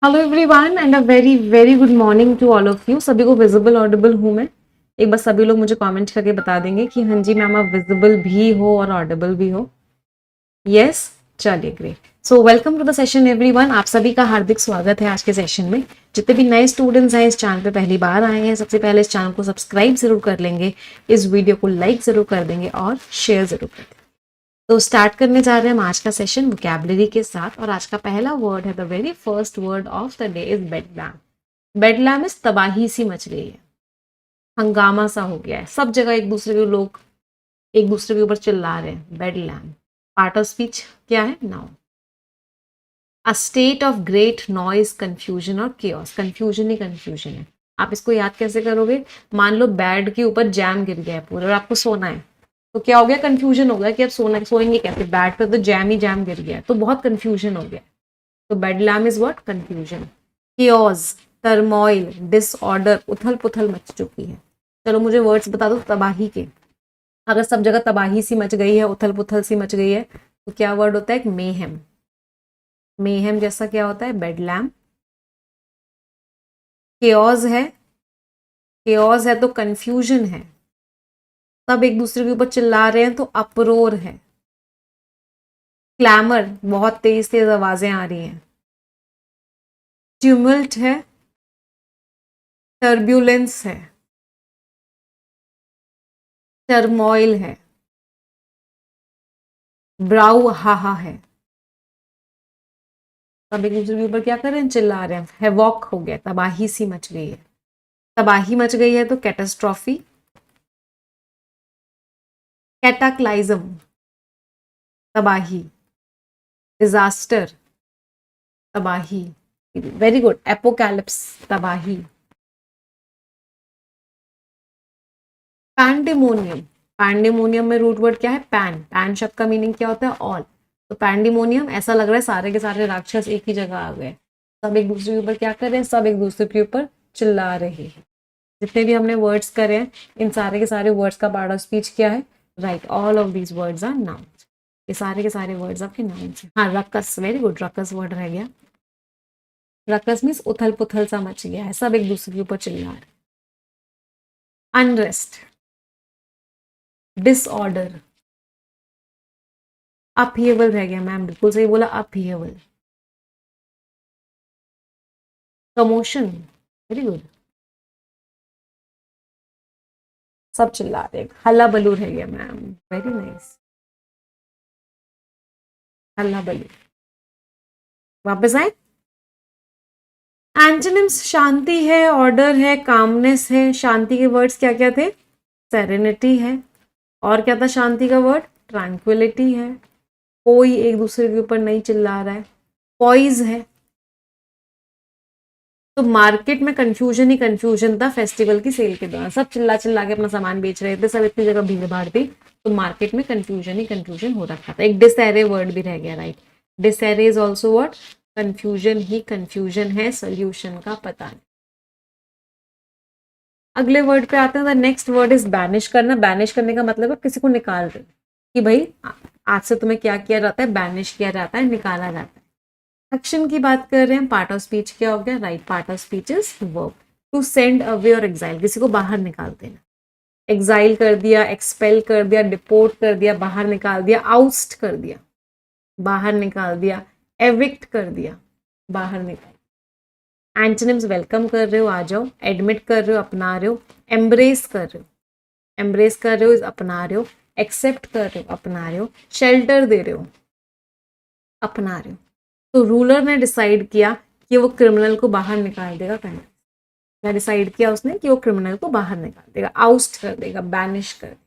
Hello everyone and a very very good morning to all of you. सभी को visible Audible हूँ मैं। एक बार सभी लोग मुझे कमेंट करके बता देंगे कि हाँ जी मैम आप विजिबल भी हो और ऑडिबल भी हो। यस, चलिए great. So welcome to the session everyone. आप सभी का हार्दिक स्वागत है आज के सेशन में। जितने भी नए स्टूडेंट्स हैं इस चैनल पे पहली बार आए हैं, सबसे पहले इस चैनल को सब्सक्राइब जरूर कर लेंगे, इस वीडियो को लाइक जरूर कर देंगे और शेयर जरूर कर देंगे। तो स्टार्ट करने जा रहे हैं हम आज का सेशन वोकैबुलरी के साथ। और आज का पहला वर्ड है, the very first word of the day is bedlam. Bedlam is तबाही सी मच गई है, हंगामा सा हो गया है, सब जगह एक दूसरे के लोग एक दूसरे के ऊपर चिल्ला रहे हैं। बेडलैम पार्ट ऑफ स्पीच क्या है? Now a state of great noise, confusion और केओस। कंफ्यूजन ही कंफ्यूजन है। आप इसको याद कैसे करोगे? मान लो बेड के ऊपर जैम गिर गया है पूरा और आपको सोना है, तो क्या हो गया? कंफ्यूजन हो गया कि अब सोएंगे कैसे, बेड पे तो जैम ही जैम गिर गया है, तो बहुत कंफ्यूजन हो गया। तो bedlam is what? Confusion. Chaos, turmoil, disorder, उथल पुथल मच चुकी है। चलो मुझे वर्ड्स बता दो तबाही के। अगर सब जगह तबाही सी मच गई है, उथल पुथल सी मच गई है, तो क्या वर्ड होता है? एक मेहम। मेहम जैसा क्या होता है? बेडलैम। केओस है, केओस है तो कंफ्यूजन है, सब एक दूसरे के ऊपर चिल्ला रहे हैं तो अपरोर है। क्लैमर, बहुत तेज तेज आवाजें आ रही हैं। ट्यूमल्ट है, टर्ब्यूलेंस है, टर्मोइल है, ब्राउ हाहा है। सब एक दूसरे के ऊपर क्या कर रहे हैं? चिल्ला रहे हैं। हैवॉक हो गया, तबाही सी मच गई है। तबाही मच गई है तो कैटास्ट्रॉफी। कैटाक्लाइज्म, तबाही। डिजास्टर, तबाही। Very good. एपोकैलिप्स, तबाही। पैंडेमोनियम, पैंडेमोनियम में रूट वर्ड क्या है? पैन। पैन शब्द का मीनिंग क्या होता है? ऑल। तो पैंडेमोनियम, ऐसा लग रहा है सारे के सारे राक्षस एक ही जगह आ गए, सब एक दूसरे के ऊपर क्या कर रहे हैं? सब एक दूसरे के ऊपर चिल्ला रहे हैं। जितने भी हमने वर्ड्स करे हैं, इन सारे के सारे वर्ड्स का पार्ट ऑफ स्पीच क्या है? Right, all of these words are noun. ये सारे के सारे वर्ड्स आपके नाउन हैं। हाँ, रकस, वेरी गुड, रकस वर्ड रह गया। रकस मीन्स उथल पुथल सा मच गया है, सब एक दूसरे के ऊपर चिल्ला रहे। अनरेस्ट, डिसऑर्डर, अपहीवल रह गया। मैम बिल्कुल सही बोला, अपहीवल। कमोशन, वेरी गुड, सब चिल्ला रहे। हल्ला बलू रह गया। मैम वेरी नाइस, हल्ला बलू। वापस आए। एंटोनिम्स शांति है, ऑर्डर है, कामनेस है। शांति के वर्ड्स क्या क्या थे? सेरेनिटी है, और क्या था शांति का वर्ड? ट्रैंक्विलिटी है, कोई एक दूसरे के ऊपर नहीं चिल्ला रहा है। पॉइज है। तो मार्केट में कंफ्यूजन ही कंफ्यूजन था फेस्टिवल की सेल के दौरान, सब चिल्ला चिल्ला के अपना सामान बेच रहे थे, सब इतनी जगह भीड़ भाड़ थी, तो मार्केट में कंफ्यूजन ही कंफ्यूजन हो रखा था। एक डिसएरे वर्ड भी रह गया, right. Disarray is also what? Confusion ही कंफ्यूजन है, सोल्यूशन का पता नहीं। अगले वर्ड पे आते हैं। The next word is banish करना। बैनिश करने का मतलब है किसी को निकाल दे, कि भाई आज से तुम्हें क्या किया जाता है? बैनिश किया जाता है, निकाला जाता है। एक्शन की बात कर रहे हैं, पार्ट ऑफ स्पीच क्या हो गया? Right, part of speech is verb. To send away और एग्जाइल, किसी को बाहर निकाल देना। एग्जाइल कर दिया, एक्सपेल कर दिया, डिपोर्ट कर दिया, बाहर निकाल दिया, आउस्ट कर दिया, बाहर निकाल दिया, एविक्ट कर दिया, बाहर निकाल। एंटोनिम्स, वेलकम कर रहे हो, आ जाओ। एडमिट कर रहे हो, अपना रहे हो। एम्ब्रेस कर रहे हो, एम्ब्रेस कर रहे हो इज अपना रहे हो। एक्सेप्ट कर रहे हो, अपना रहे हो। शेल्टर दे रहे हो, अपना रहे हो। तो रूलर ने डिसाइड किया कि वो क्रिमिनल को बाहर निकाल देगा कंट्री। क्या डिसाइड किया उसने? कि वो क्रिमिनल को बाहर निकाल देगा, आउस्ट कर देगा, बैनिश कर देगा।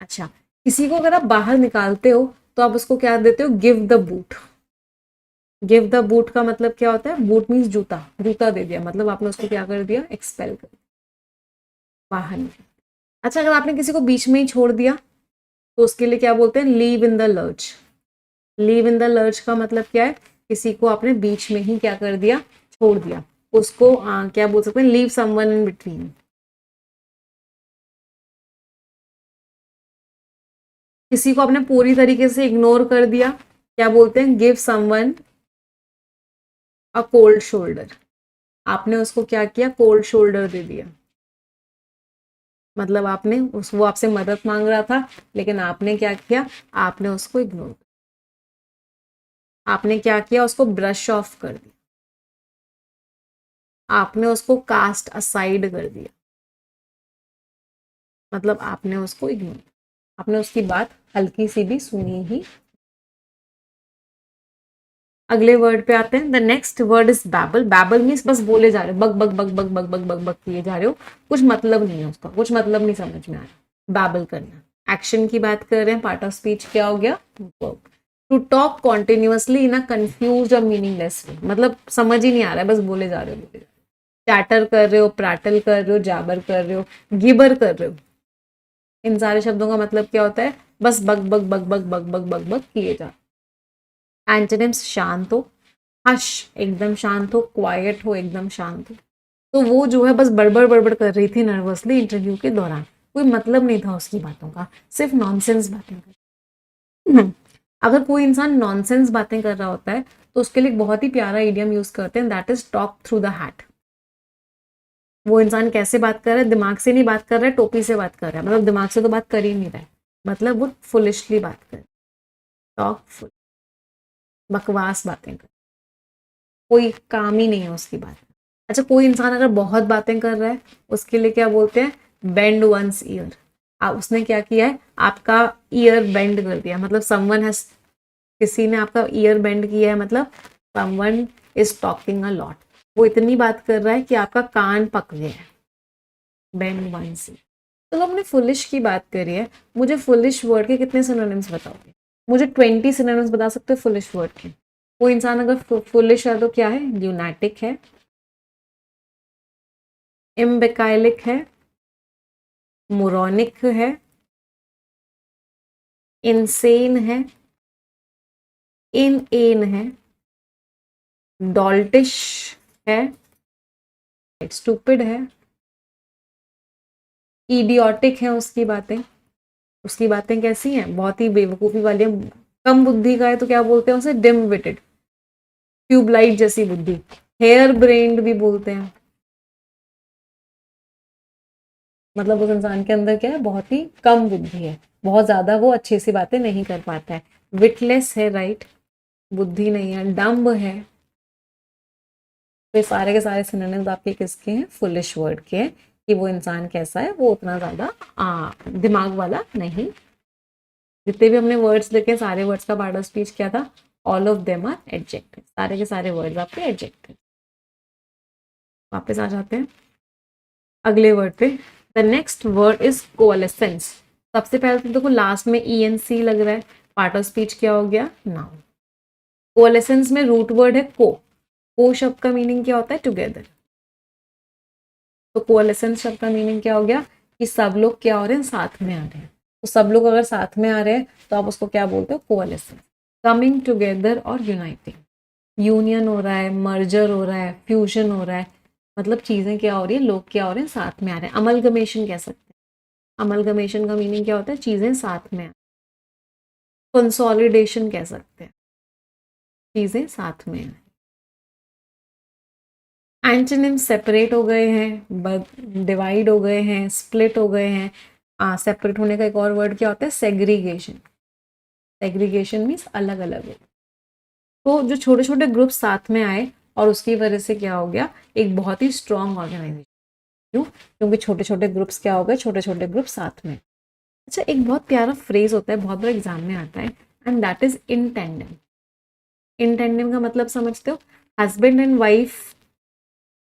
अच्छा, किसी को अगर आप बाहर निकालते हो तो आप उसको क्या देते हो? Give the boot. Give the boot का मतलब क्या होता है? बूट मीन्स जूता, जूता दे दिया, मतलब आपने उसको क्या कर दिया? एक्सपेल कर दिया, बाहर निकाल। अच्छा, अगर आपने किसी को बीच में ही छोड़ दिया तो उसके लिए क्या बोलते हैं? Leave in the lurch. Leave in the lurch का मतलब क्या है? किसी को आपने बीच में ही क्या कर दिया? छोड़ दिया। उसको क्या बोल सकते हैं? Leave someone in between. किसी को आपने पूरी तरीके से इग्नोर कर दिया, क्या बोलते हैं? Give someone a cold shoulder, आपने उसको क्या किया, कोल्ड शोल्डर दे दिया। मतलब आपने वो आपसे मदद मांग रहा था, लेकिन आपने क्या किया, आपने उसको इग्नोर, आपने क्या किया, उसको ब्रश ऑफ कर दिया, आपने उसको कास्ट असाइड कर दिया। मतलब आपने उसको इग्नोर, आपने उसकी बात हल्की सी भी सुनी ही। अगले वर्ड पे आते हैं। The next word is babble. Babble means बस बोले जा रहे हो, बग बग बग बग बग बग बग बग किए जा रहे हो, कुछ मतलब नहीं है उसका, कुछ मतलब नहीं समझ में आ रहा। बैबल करना। एक्शन की बात कर रहे हैं, पार्ट ऑफ स्पीच क्या हो गया, verb. To talk continuously in a confuse और मीनिंगलेस वे, मतलब समझ ही नहीं आ रहा है, बस बोले जा रहे हो, बोले। चैटर कर रहे हो, प्रैटल कर रहे हो, जाबर कर रहे हो, गिबर कर रहे हो। इन सारे शब्दों का मतलब क्या होता है, बस बग बग बग बग बग बग बग बग किए जा। एंटोनिम्स, शांत हो, हश एकदम शांत हो, क्वाइट हो एकदम शांत हो। तो वो जो है बस बड़बड़ बड़बड़ कर रही थी नर्वसली इंटरव्यू के दौरान, कोई मतलब नहीं था उसकी बातों का, सिर्फ नॉनसेंस बातें कर। अगर कोई इंसान नॉनसेंस बातें कर रहा होता है तो उसके लिए एक बहुत ही प्यारा इडियम यूज करते हैं, that is talk through the hat. वो इंसान कैसे बात कर रहा है, दिमाग से नहीं बात कर रहा है, टोपी से बात कर रहा है, मतलब दिमाग से तो बात कर ही नहीं रहा है, मतलब वो फुलिशली बात कर, टॉक फुल, बकवास बातें कर, कोई काम ही नहीं है उसकी बात। अच्छा, कोई इंसान अगर बहुत बातें कर रहा है, उसके लिए क्या बोलते हैं, बेंड वंस ईयर। उसने क्या किया है, आपका ईयर बेंड कर दिया, मतलब समवन हैज, किसी ने आपका ईयर बेंड किया है, मतलब someone is talking a lot, वो इतनी बात कर रहा है कि आपका कान पक गया है, बेंड वंस ईयर। तो हमने फुलिश की बात करी है, मुझे फुलिश वर्ड के कितने सिनोनिम्स बताओगे, मुझे 20 सिनोनिम्स बता सकते हो फुलिश वर्ड के। कोई इंसान अगर फुलिश है तो क्या है, ल्यूनाटिक है, इम्बेकाइलिक है, मोरॉनिक है, इंसेन है, इनएन है, डॉल्टिश है, स्टूपिड है, इडियोटिक है, उसकी बातें कैसी हैं, बहुत ही बेवकूफी वाली है, कम बुद्धि का है तो क्या बोलते हैं उसे, डिम विटेड, ट्यूबलाइट जैसी बुद्धि, हेयर ब्रेन्ड भी बोलते हैं। मतलब उस इंसान के अंदर क्या है, बहुत ही कम बुद्धि है, बहुत ज्यादा वो अच्छे से बातें नहीं कर पाता है। विटलेस है, राइट, बुद्धि नहीं है, डम्ब है। तो ये सारे के सारे सिनोनिम्स आपके किसके हैं, फुलिश वर्ड के हैं, कि वो इंसान कैसा है, वो उतना ज्यादा दिमाग वाला नहीं। जितने भी हमने वर्ड्स लिखे, सारे वर्ड्स का पार्ट ऑफ स्पीच क्या था, all of them are adjective, सारे के सारे वर्ड्स आपके एडजेक्टिव। वापस आ जाते हैं अगले वर्ड पे। The next word is coalescence. सबसे पहले तो देखो लास्ट में ई एन सी लग रहा है, पार्ट ऑफ स्पीच क्या हो गया, नाउन। कोअलेसेंस में रूट वर्ड है को शब्द का मीनिंग क्या होता है, टुगेदर। तो कोअलेसेंस शब्द का मीनिंग क्या हो गया, कि सब लोग क्या हो रहे हैं, साथ में आ रहे हैं। तो सब लोग अगर साथ में आ रहे हैं तो आप उसको क्या बोलते हो, कोअलेसेंस। कमिंग टुगेदर और यूनाइटिंग, यूनियन हो रहा है, मर्जर हो रहा है, फ्यूजन हो रहा है, मतलब चीजें क्या हो रही है, लोग क्या हो रहे हैं, साथ में आ रहे हैं। अमलगमेशन कह सकते हैं, अमलगमेशन का मीनिंग क्या होता है, चीजें साथ में। कंसोलिडेशन कह सकते हैं, चीजें साथ में। एंटोनिम सेपरेट हो गए हैं, डिवाइड हो गए हैं, स्प्लिट हो गए हैं। सेपरेट होने का एक और वर्ड क्या होता है, सेग्रीगेशन। सेग्रीगेशन मीन्स अलग अलग हो। तो जो छोटे छोटे ग्रुप साथ में आए और उसकी वजह से क्या हो गया, एक बहुत ही स्ट्रॉन्ग ऑर्गेनाइजेशन। क्यों, क्योंकि छोटे छोटे ग्रुप्स क्या हो गए, छोटे छोटे ग्रुप साथ में। अच्छा, एक बहुत प्यारा फ्रेज होता है, बहुत बड़ा एग्जाम में आता है, and that is in tandem. In tandem का मतलब समझते हो, हस्बैंड एंड वाइफ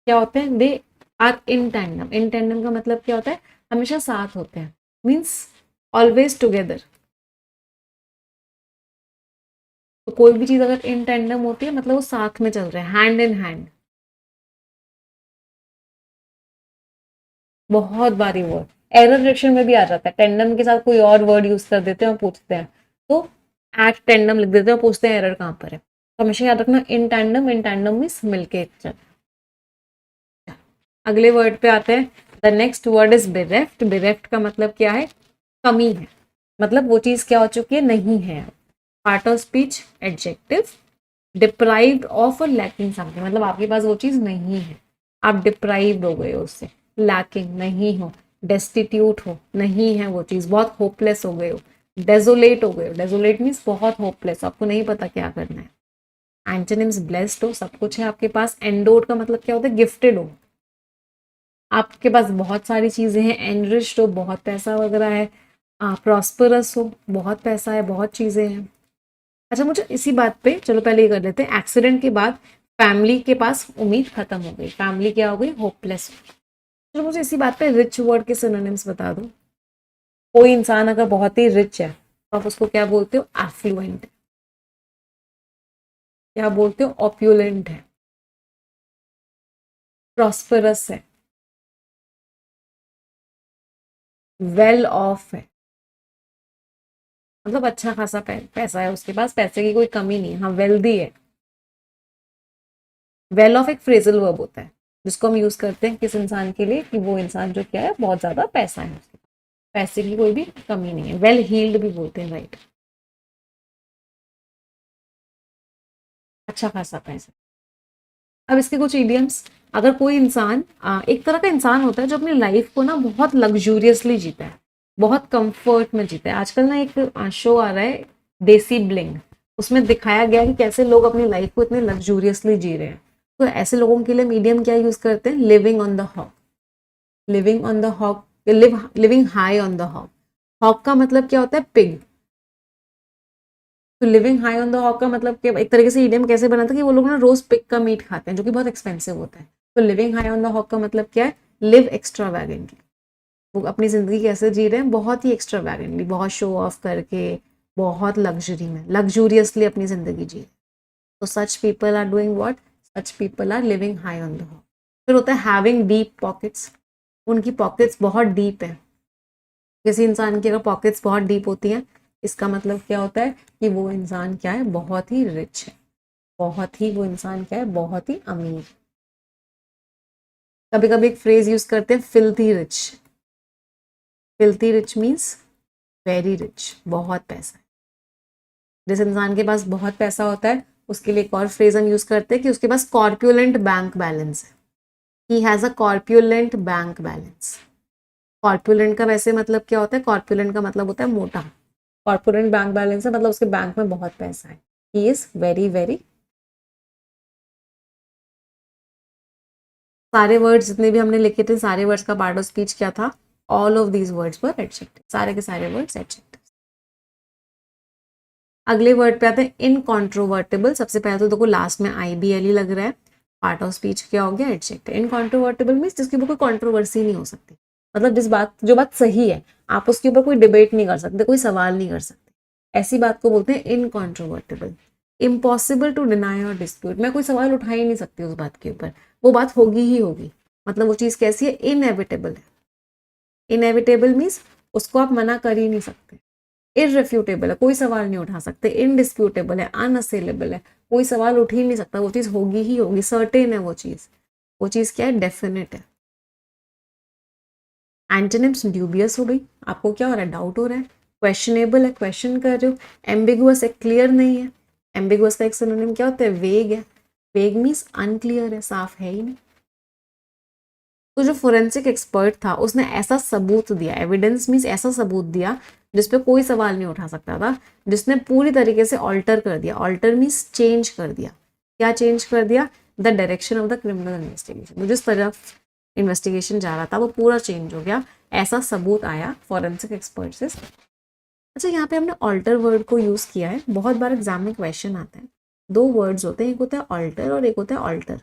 क्या होते हैं, they are in tandem. In tandem का मतलब क्या होता है, हमेशा साथ होते हैं, मीन्स ऑलवेज टुगेदर। तो कोई भी चीज अगर इन टेंडम होती है मतलब वो साथ में चल रहे हैं, हैंड इन हैंड। बहुत बारी वर्ड एरर डिक्शन में भी आ जाता है, टेंडम के साथ कोई और वर्ड यूज कर देते हैं और पूछते हैं, तो एट टेंडम लिख देते हैं और पूछते हैं एरर कहाँ पर है। तो हमेशा याद रखना, इन टेंडम मीन्स मिलके चल। अगले वर्ड पे आते हैं। The next word is bereft. Bereft का मतलब क्या है, कमी है, मतलब वो चीज क्या हो चुकी है, नहीं है। Part of speech adjective, deprived of और लैकिंग समथिंग, मतलब आपके पास वो चीज नहीं है, आप डिप्राइव्ड हो गए हो उससे, लैकिंग नहीं हो, डेस्टिट्यूट हो, नहीं है वो चीज, बहुत होपलेस हो गए हो, डेजोलेट हो गए हो, डेजोलेट मीन्स बहुत होपलेस, आपको नहीं पता क्या करना है। एंटोनिम्स ब्लेस्ड हो, सब कुछ है आपके पास। एंडोड का मतलब क्या होता है, गिफ्टेड हो, आपके पास बहुत सारी चीजें हैं। एनरिच्ड हो, बहुत पैसा वगैरह है। प्रॉस्परस हो, बहुत पैसा है, बहुत चीजें हैं। अच्छा, मुझे इसी बात पे चलो पहले ये कर लेते हैं, एक्सीडेंट के बाद फैमिली के पास उम्मीद खत्म हो गई, फैमिली क्या हो गई, होपलेस। चलो मुझे इसी बात पे रिच वर्ड के सिनोनिम्स बता दो। कोई इंसान अगर बहुत ही रिच है तो आप उसको क्या बोलते हो, एफ्लुएंट। क्या बोलते हो, ऑप्यूलेंट है। प्रॉस्परस है, वेल ऑफ है, मतलब अच्छा खासा पैसा है उसके पास, पैसे की कोई कमी नहीं है, हाँ वेल्दी है। वेल ऑफ एक फ्रेजल वर्ब होता है जिसको हम यूज करते हैं किस इंसान के लिए, कि वो इंसान जो क्या है, बहुत ज्यादा पैसा है उसके, पैसे की कोई भी कमी नहीं है। वेल हील्ड भी बोलते हैं, राइट, अच्छा खासा पैसा। अब इसके कुछ इडियम्स, अगर कोई इंसान एक तरह का इंसान होता है जो अपनी लाइफ को ना बहुत लग्जूरियसली जीता है, बहुत कंफर्ट में जीता है। आजकल ना एक शो आ रहा है देसी ब्लिंग, उसमें दिखाया गया है कि कैसे लोग अपनी लाइफ को इतने लग्जूरियसली जी रहे हैं। तो ऐसे लोगों के लिए मीडियम क्या यूज करते हैं, living on the hog. Living on the hog, living high on the hog. Hog का मतलब क्या होता है, पिग। तो living high on the hog का मतलब कि एक तरीके से ईडियम कैसे बना था कि वो लोग ना रोज पिग का मीट खाते हैं जो कि बहुत एक्सपेंसिव होता है। तो living high on the hog का मतलब क्या है, लिव एक्स्ट्रा वैगेंटली। वो अपनी जिंदगी कैसे जी रहे हैं, बहुत ही एक्स्ट्रा वैगेंटली, बहुत शो ऑफ करके, बहुत लग्जरी में, लग्जूरियसली अपनी जिंदगी जी रहे। तो such people are doing what, such people are living high on the hog. फिर होता है हैविंग डीप पॉकेट्स, उनकी पॉकेट्स बहुत डीप है। किसी इंसान की अगर पॉकेट्स बहुत डीप होती हैं, इसका मतलब क्या होता है कि वो इंसान क्या है, बहुत ही रिच है, बहुत ही, वो इंसान क्या है, बहुत ही अमीर। कभी कभी एक फ्रेज यूज करते हैं, filthy rich. Filthy rich means very rich, बहुत पैसा है। जिस इंसान के पास बहुत पैसा होता है उसके लिए एक और फ्रेज हम यूज करते हैं कि उसके पास कॉर्प्यूलेंट बैंक बैलेंस है। He has a corpulent bank balance. Corpulent का वैसे मतलब क्या होता है, कॉर्प्यूलेंट का मतलब होता है मोटा। कॉर्पोरेट बैंक बैलेंस है मतलब उसके बैंक में बहुत पैसा है। He is very very. सारे वर्ड्स जितने भी हमने लिखे थे, सारे वर्ड्स का पार्ट ऑफ स्पीच क्या था, all of these words were adjective, सारे के सारे वर्ड्स एडजेक्टिव। अगले वर्ड पे आते हैं इनकॉन्ट्रोवर्टेबल। सबसे पहले तो देखो लास्ट में IBLE लग रहा है, पार्ट ऑफ स्पीच क्या हो गया, एडजेक्टिव। इनकॉन्ट्रोवर्टेबल मीन्स जिसके ऊपर कोई कॉन्ट्रोवर्सी नहीं हो सकती, मतलब जिस बात, जो बात सही है, आप उसके ऊपर कोई डिबेट नहीं कर सकते, कोई सवाल नहीं कर सकते, ऐसी बात को बोलते हैं इनकॉन्ट्रोवर्टेबल। इम्पॉसिबल टू डिनाई और डिस्प्यूट, मैं कोई सवाल उठा ही नहीं सकती उस बात के ऊपर, वो बात होगी ही होगी, मतलब वो चीज़ कैसी है, इनएविटेबल है। इनएविटेबल मीन्स उसको आप मना कर ही नहीं सकते। इररिफ्यूटेबल है, कोई सवाल नहीं उठा सकते। इनडिस्प्यूटेबल है, अनअसेलेबल है, कोई सवाल उठ ही नहीं सकता, वो चीज़ होगी ही होगी, सर्टेन है वो चीज़। वो चीज़ क्या है, डेफिनेट है। एंटोनिम्स, ड्यूबियस हो गई, आपको क्या हो रहा है, डाउट हो रहा है। क्वेश्चनेबल है, क्वेश्चन कर रहे हो। एम्बिगुअस है, क्लियर नहीं है। एम्बिगुअस का एक सिनोनिम क्या होता है, वेग है। वेग मीन्स अनक्लियर है, साफ है ही नहीं। तो जो फोरेंसिक एक्सपर्ट था उसने ऐसा सबूत दिया, एविडेंस मीन्स ऐसा सबूत दिया जिसपे कोई सवाल नहीं उठा सकता था, जिसने पूरी तरीके से ऑल्टर कर दिया। ऑल्टर मीन्स चेंज कर दिया। क्या चेंज कर दिया, the direction of the criminal investigation, जिस तरफ इन्वेस्टिगेशन जा रहा था वो पूरा चेंज हो गया। ऐसा सबूत आया फॉरेंसिक एक्सपर्ट से। अच्छा, यहाँ पे हमने ऑल्टर वर्ड को यूज किया है, बहुत बार एग्जाम में क्वेश्चन आता है। दो वर्ड्स होते हैं, एक होता है ऑल्टर और एक होता है ऑल्टर।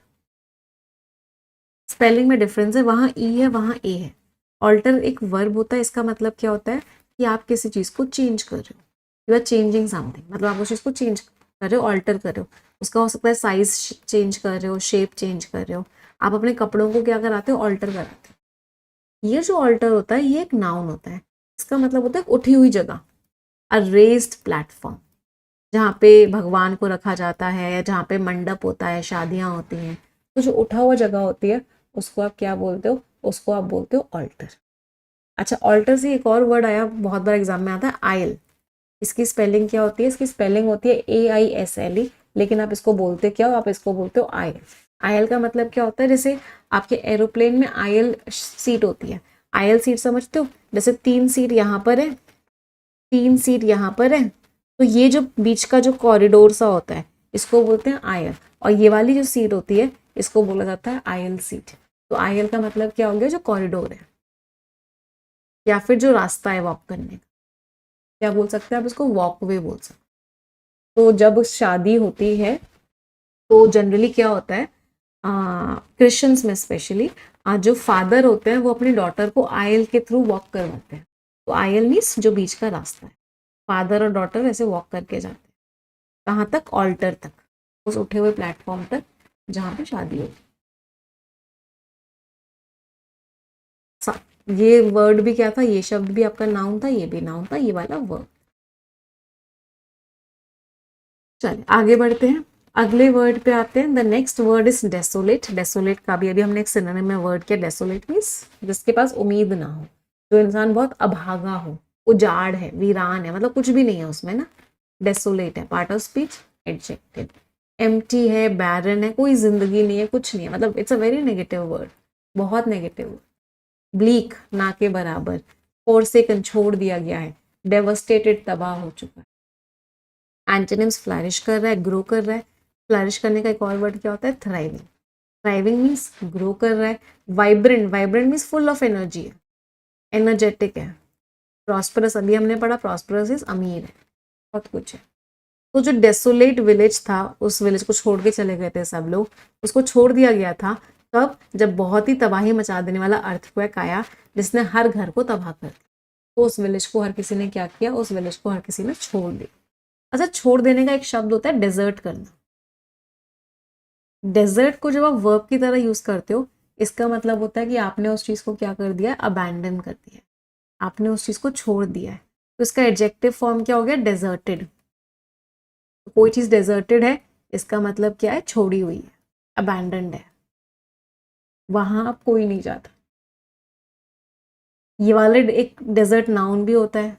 स्पेलिंग में डिफरेंस है, वहाँ ई है, वहाँ ए है। ऑल्टर एक वर्ब होता है, इसका मतलब क्या होता है कि आप किसी चीज़ को चेंज कर रहे हो, यू आर चेंजिंग समथिंग, मतलब आप उस चीज़ को चेंज कर रहे हो, ऑल्टर कर रहे हो। उसका हो सकता है साइज चेंज कर रहे हो, शेप चेंज कर रहे हो। आप अपने कपड़ों को क्या कराते हो, ऑल्टर कराते हो। ये जो ऑल्टर होता है ये एक नाउन होता है, इसका मतलब होता है उठी हुई जगह, अ रेज्ड प्लेटफॉर्म, जहाँ पे भगवान को रखा जाता है या जहाँ पे मंडप होता है, शादियाँ होती हैं, तो जो उठा हुआ जगह होती है उसको आप क्या बोलते हो, उसको आप बोलते हो ऑल्टर। अच्छा, ऑल्टर से एक और वर्ड आया, बहुत बार एग्जाम में आता है, आयल। इसकी स्पेलिंग क्या होती है, इसकी स्पेलिंग होती है AISLE। लेकिन आप इसको बोलते क्या हो, आप इसको बोलते हो आयल। आयल का मतलब क्या होता है, जैसे आपके एरोप्लेन में आयल सीट होती है, आयल सीट समझते हो, जैसे 3 सीट यहाँ पर है, 3 सीट यहाँ पर है, तो ये जो बीच का जो कॉरिडोर सा होता है इसको बोलते हैं आयल, और ये वाली जो सीट होती है इसको बोला जाता है आयल सीट। तो आयल का मतलब क्या हो गया, जो कॉरिडोर है या फिर जो रास्ता है वॉक करने का, क्या बोल सकते हैं आप इसको, वॉकवे बोल सकते हैं। तो जब शादी होती है तो जनरली क्या होता है, क्रिश्चियंस में स्पेशली जो फादर होते हैं वो अपनी डॉटर को आयल के थ्रू वॉक करवाते हैं। तो आयल मीन्स जो बीच का रास्ता है, फादर और डॉटर ऐसे वॉक करके जाते हैं, कहाँ तक, ऑल्टर तक, उस उठे हुए प्लेटफॉर्म तक जहाँ पे शादी होती है। ये वर्ड भी क्या था, ये शब्द भी आपका नाउन था, ये भी नाउन था, ये वाला वर्ड। चलिए आगे बढ़ते हैं, अगले वर्ड पे आते हैं। The next word is desolate. Desolate का भी अभी हमने एक सिनोनिम में वर्ड किया, डेसोलेट मीन्स जिसके पास उम्मीद ना हो, जो इंसान बहुत अभागा हो, उजाड़ है, वीरान है, मतलब कुछ भी नहीं है उसमें ना, डेसोलेट है। Part of speech adjective. Empty है, बैरन है, कोई जिंदगी नहीं है, कुछ नहीं है, मतलब it's a very negative word, बहुत नेगेटिव। ब्लीक, ना के बराबर। फोरसेकन, छोड़ दिया गया है। डेवस्टेटेड, तबाह हो चुका है। एंटोनिम्स, फ्लरिश कर रहा है, ग्रो कर रहा है। फ्लरिश करने का एक और वर्ड क्या होता है, थ्राइविंग। थ्राइविंग मीन्स ग्रो कर रहा है। Vibrant, vibrant means full of energy है, एनर्जेटिक है। प्रॉस्परस, अभी हमने पढ़ा, प्रॉस्परस इज अमीर है, बहुत कुछ है। तो जो डेसोलेट विलेज था, उस विलेज को छोड़ के चले गए थे सब लोग, उसको छोड़ दिया गया था तब जब बहुत ही तबाही मचा देने वाला अर्थक्वेक आया, जिसने हर घर को तबाह कर दिया। तो उस विलेज को हर किसी ने क्या किया, उस विलेज को हर किसी ने छोड़ दिया। अच्छा, छोड़ देने का एक शब्द होता है डेजर्ट करना। डेजर्ट को जब आप वर्ब की तरह यूज करते हो, इसका मतलब होता है कि आपने उस चीज को क्या कर दिया, अबैंडन कर दिया, आपने उस चीज को छोड़ दिया है। तो इसका एडजेक्टिव फॉर्म क्या हो गया, डेजर्टेड। तो कोई चीज डेजर्टेड है, इसका मतलब क्या है, छोड़ी हुई है, अबैंडन्ड है, वहां अब कोई नहीं जाता। ये वाले एक डेजर्ट नाउन भी होता है।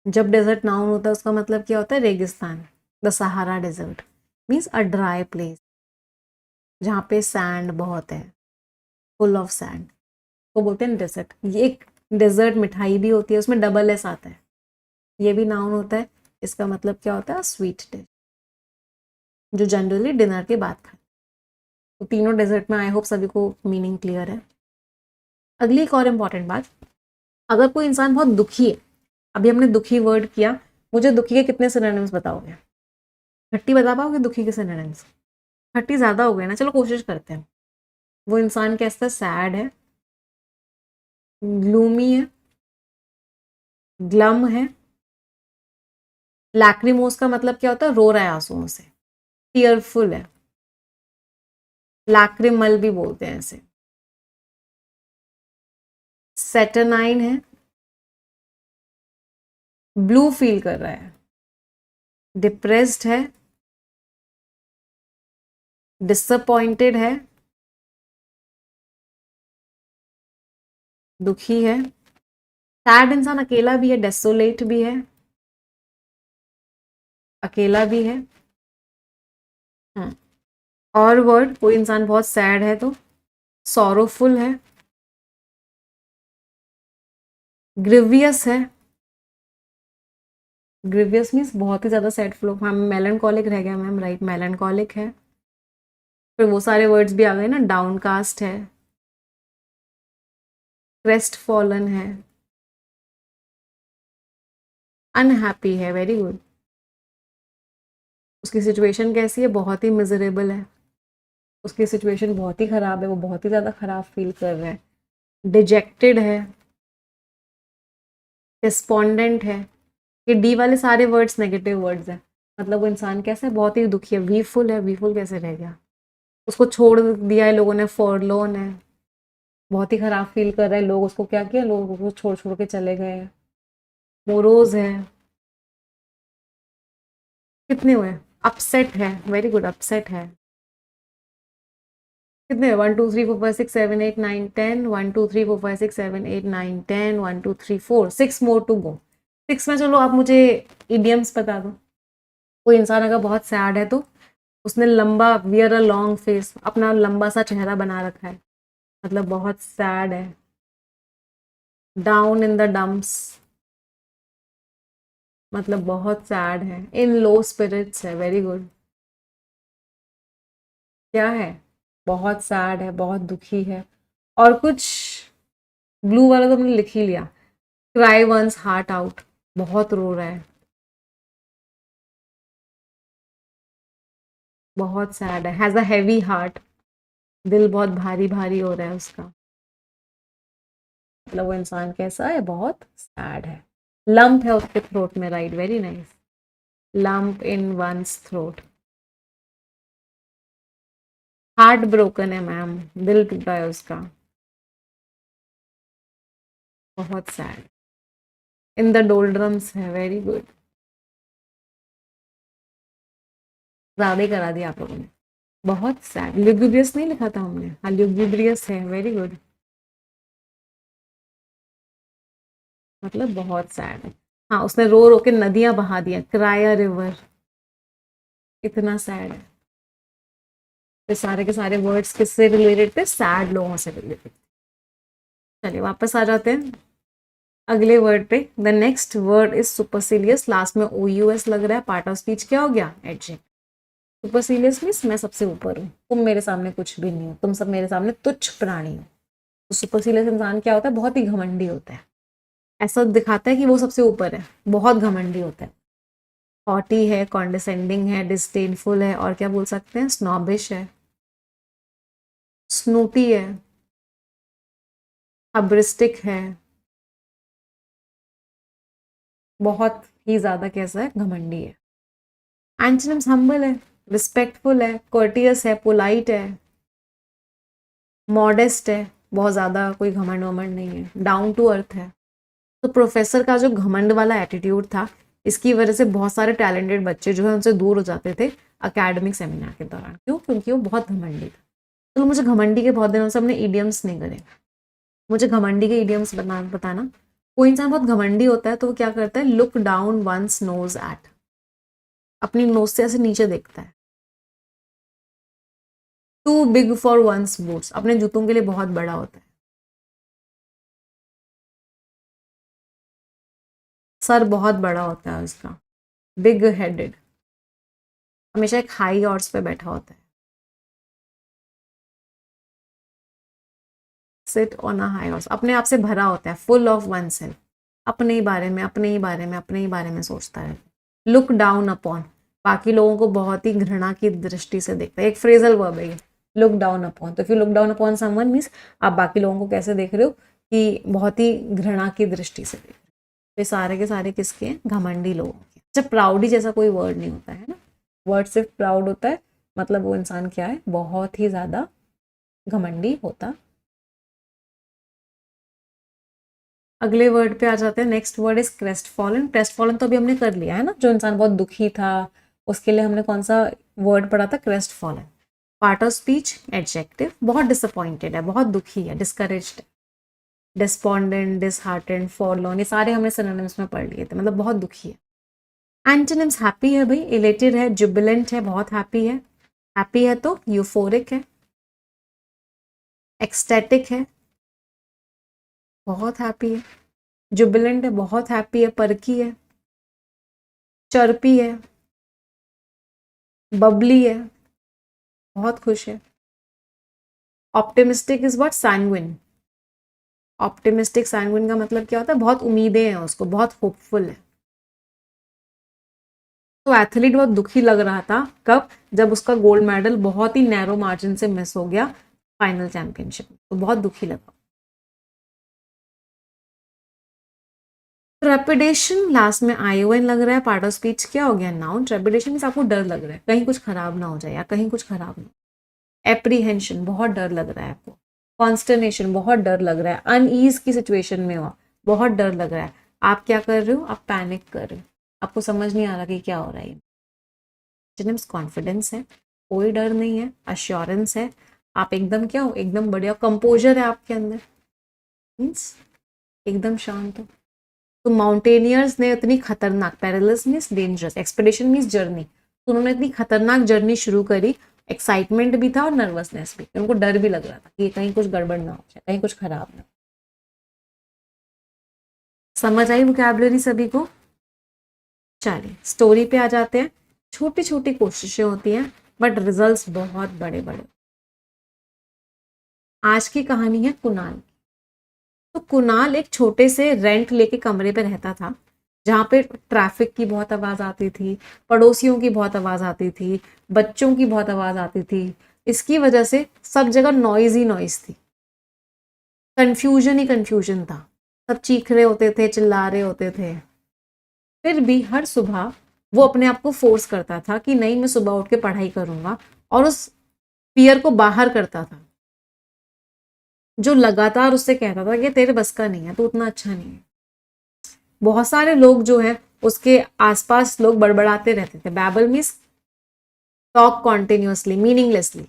जब डेजर्ट नाउन होता है उसका मतलब क्या होता है, रेगिस्तान। The Sahara desert means a dry place, जहाँ पे सैंड बहुत है, फुल ऑफ सैंड, को बोलते हैं डेजर्ट। ये एक डेजर्ट मिठाई भी होती है, उसमें डबल एस आता है, ये भी नाउन होता है। इसका मतलब क्या होता है, स्वीट डिश, जो जनरली डिनर के बाद खाते। तो तीनों डेजर्ट में आई होप सभी को मीनिंग क्लियर है। अगली एक और इम्पॉर्टेंट बात, अगर कोई इंसान बहुत दुखी है, अभी हमने दुखी वर्ड किया, मुझे दुखी के कितने सिनोनिम्स बताओगे, 30 बता पाओगे दुखी के सिनोनिम्स? 30 ज्यादा हो गए ना, चलो कोशिश करते हैं। वो इंसान कैसा, सैड है, ग्लूमी है, ग्लम है। लैक्रिमोस का मतलब क्या होता है, रो रहा है आंसुओं से, टीयरफुल है। लैक्रिमल भी बोलते हैं इसे। सेटनाइन है, ब्लू फील कर रहा है। डिप्रेस्ड है, डिसअपॉइंटेड है, दुखी है। सैड इंसान अकेला भी है, डेसोलेट भी है, अकेला भी है। और वर्ड, कोई इंसान बहुत सैड है तो सॉरोफुल है, ग्रीवियस है। ग्रीवियस मीन्स बहुत ही ज्यादा सैडफुल। हाँ, मेलनकॉलिक रह गया मैम, राइट, मेलनकॉलिक है। फिर वो सारे वर्ड्स भी आ गए ना, डाउनकास्ट है, क्रेस्ट फॉलन है, अनहैप्पी है, वेरी गुड। उसकी सिचुएशन कैसी है, बहुत ही मिजरेबल है, उसकी सिचुएशन बहुत ही खराब है, वो बहुत ही ज़्यादा खराब फील कर रहा है। डिजेक्टेड है, डिस्पोंडेंट है। ये डी वाले सारे वर्ड्स नेगेटिव वर्ड्स हैं, मतलब वो इंसान कैसा है, बहुत ही दुखी है। वीफुल है, वीफुल कैसे रह गया, उसको छोड़ दिया है लोगों ने, फॉरलोन है, बहुत ही खराब फील कर रहा है, लोग उसको क्या किया, लोग उसको छोड़ छोड़ के चले गए हैं। मोरोज है, कितने हुए, अपसेट है, वेरी गुड, अपसेट है। कितने, 1 2 3 4 5 6 7 8 9 10, 1 2 3 4 5 6 7 8 9 10, 1 2 3 4, 6 मोर टू गो। 6 में चलो आप मुझे इडियम्स बता दो। कोई इंसान अगर बहुत सैड है तो उसने लंबा, वियर अ लॉन्ग फेस, अपना लंबा सा चेहरा बना रखा है, मतलब बहुत सैड है। डाउन इन द डम्प्स, मतलब बहुत सैड है। इन लो स्पिरिट्स है, वेरी गुड। क्या है? बहुत सैड है, बहुत दुखी है। और कुछ? ब्लू वाला तो हमने लिख ही लिया। क्राई वंस हार्ट आउट, बहुत रो रहा है, बहुत सैड है। हैज अ हैवी हार्ट, दिल बहुत भारी भारी हो रहा है उसका, मतलब वो इंसान कैसा है, बहुत सैड है। लंप है उसके थ्रोट में, right, very nice. Lump in once throat, heart broken है मैम, दिल टूटा है उसका, बहुत सैड। इन द डोल्ड्रम्स है, वेरी गुड। ज्यादा ही करा दिया आप लोगों ने, बहुत सैड। ल्यूगुब्रियस नहीं लिखा था हमने? हाँ, ल्यूगुब्रियस है, वेरी गुड, मतलब बहुत सैड है। हाँ, उसने रो रो के नदियां बहा दिया, क्राई अ रिवर, इतना सैड है। तो सारे के सारे वर्ड्स किससे रिलेटेड थे? सैड लोगों से रिलेटेड। चलिए वापस आ जाते हैं अगले वर्ड पे। The next word is supercilious, last में ओ यू एस लग रहा है, पार्ट ऑफ स्पीच क्या हो गया? एडजेक्ट। सुपरसिलियस मीन्स मैं सबसे ऊपर हूँ, तुम मेरे सामने कुछ भी नहीं हो, तुम सब मेरे सामने तुच्छ प्राणी हो। तो सुपरसिलियस इंसान क्या होता है? बहुत ही घमंडी होता है, ऐसा दिखाता है कि वो सबसे ऊपर है, बहुत घमंडी होता है। हॉटी है, कॉन्डिसेंडिंग है, डिस्डेनफुल है, और क्या बोल सकते हैं? स्नॉबिश है, स्नूटी है, हब्रिस्टिक है, बहुत ही ज्यादा कैसा है? घमंडी है। एंटोनिम्स हम्बल है, रिस्पेक्टफुल है, कोर्टियस है, पोलाइट है, मॉडेस्ट है, बहुत ज्यादा कोई घमंड वमंड नहीं है, डाउन टू अर्थ है। तो प्रोफेसर का जो घमंड वाला एटीट्यूड था, इसकी वजह से बहुत सारे टैलेंटेड बच्चे जो है उनसे दूर हो जाते थे अकेडमिक सेमिनार के दौरान। क्यों? क्योंकि वो बहुत घमंडी था। तो मुझे घमंडी के बहुत दिनों से हमने ईडियम्स नहीं करे, मुझे घमंडी के ईडियम्स बताना। कोई इंसान बहुत घमंडी होता है तो वो क्या करता है? Look down one's nose at, अपनी नोज से ऐसे नीचे देखता है। Too big for one's boots, अपने जूतों के लिए बहुत बड़ा होता है। सर बहुत बड़ा होता है उसका, बिग हेडेड, हमेशा एक हाई हॉर्स पे बैठा होता है। Sit on a high horse, अपने आप से भरा होता है, फुल ऑफ वन सेल्फ, अपने ही बारे में, अपने ही बारे में, अपने ही बारे में सोचता है। लुक डाउन अपॉन, बाकी लोगों को बहुत ही घृणा की दृष्टि से देखता है। एक फ्रेजल वर्ब है ये, लुक डाउन अपॉन। तो if you look down upon someone means आप बाकी लोगों को कैसे देख रहे हो? कि बहुत ही घृणा की दृष्टि से देख रहे हो। तो ये सारे के सारे किसके हैं? घमंडी लोगों के। अच्छा, प्राउडी जैसा कोई वर्ड नहीं होता है ना, वर्ड सिर्फ प्राउड होता है, मतलब वो इंसान क्या है? बहुत ही ज्यादा घमंडी होता। अगले वर्ड पे आ जाते हैं। Next word is crest fallen. Crest fallen तो अभी हमने कर लिया है ना, जो इंसान बहुत दुखी था उसके लिए हमने कौन सा वर्ड पढ़ा था? Crest fallen. Part of speech adjective, बहुत डिसअपॉइंटेड है, बहुत दुखी है, डिस्करेज्ड, डिस्पॉन्डेंट, डिसहार्टेंड, फॉरलॉर्न, ये सारे हमने सिनोनिम्स में पढ़ लिए थे, मतलब बहुत दुखी है। एंटोनिम्स हैप्पी है भाई, इलेटेड है, जुबिलेंट है, बहुत हैप्पी है। हैप्पी है तो यूफोरिक है, एक्सटेटिक है, बहुत हैप्पी है। जुबिलेंट है, बहुत हैप्पी है, परकी है, चर्पी है, बबली है, बहुत खुश है। Optimistic is what? Sanguine. Optimistic sanguine का मतलब क्या होता है? बहुत उम्मीदें हैं उसको, बहुत होपफुल है। तो एथलीट बहुत दुखी लग रहा था, कब? जब उसका गोल्ड मेडल बहुत ही नैरो मार्जिन से मिस हो गया फाइनल चैंपियनशिप, तो बहुत दुखी लगा। ट्रेपिडेशन, लास्ट में आईओएन लग रहा है, पार्ट ऑफ स्पीच क्या हो गया? नाउन। ट्रेपिडेशन मींस आपको डर लग रहा है कहीं कुछ खराब ना हो जाए या कहीं कुछ खराब ना। एप्रीहेंशन, बहुत डर लग रहा है आपको। कॉन्स्टर्नेशन, बहुत डर लग रहा है, अनईज की सिचुएशन में हो, बहुत डर लग रहा है। आप क्या कर रहे हो? आप पैनिक कर रहे हो, आपको समझ नहीं आ रहा कि क्या हो रहा है। एंटोनिम्स कॉन्फिडेंस है, कोई डर नहीं है, अश्योरेंस है, आप एकदम क्या हो? एकदम बढ़िया, कंपोजर है आपके अंदर, मीन्स एकदम शांत हो। तो माउंटेनियर्स ने इतनी खतरनाक, perilous means dangerous, expedition means journey, तो उन्होंने इतनी खतरनाक जर्नी शुरू करी, एक्साइटमेंट भी था और नर्वसनेस भी, उनको डर भी लग रहा था कि कहीं कुछ गड़बड़ ना हो जाए, कहीं कुछ खराब ना हो। समझ आई वोकैबुलरी सभी को? चलिए स्टोरी पे आ जाते हैं। छोटी छोटी कोशिशें होती हैं बट रिजल्ट्स बहुत बड़े बड़े। आज की कहानी है कुणाल। तो कुणाल एक छोटे से रेंट लेके कमरे पे रहता था, जहाँ पे ट्रैफिक की बहुत आवाज आती थी, पड़ोसियों की बहुत आवाज आती थी, बच्चों की बहुत आवाज आती थी। इसकी वजह से सब जगह नॉइज ही नॉइज थी, कंफ्यूजन ही कंफ्यूजन था, सब चीख रहे होते थे, चिल्ला रहे होते थे। फिर भी हर सुबह वो अपने आप को फोर्स करता था कि नहीं, मैं सुबह उठ के पढ़ाई करूंगा, और उस फियर को बाहर करता था जो लगातार उससे कहता था कि तेरे बस का नहीं है, तू उतना अच्छा नहीं है। बहुत सारे लोग जो है उसके आसपास लोग बड़बड़ाते रहते थे। बैबल मीन्स टॉक कॉन्टिन्यूसली, मीनिंगलेसली,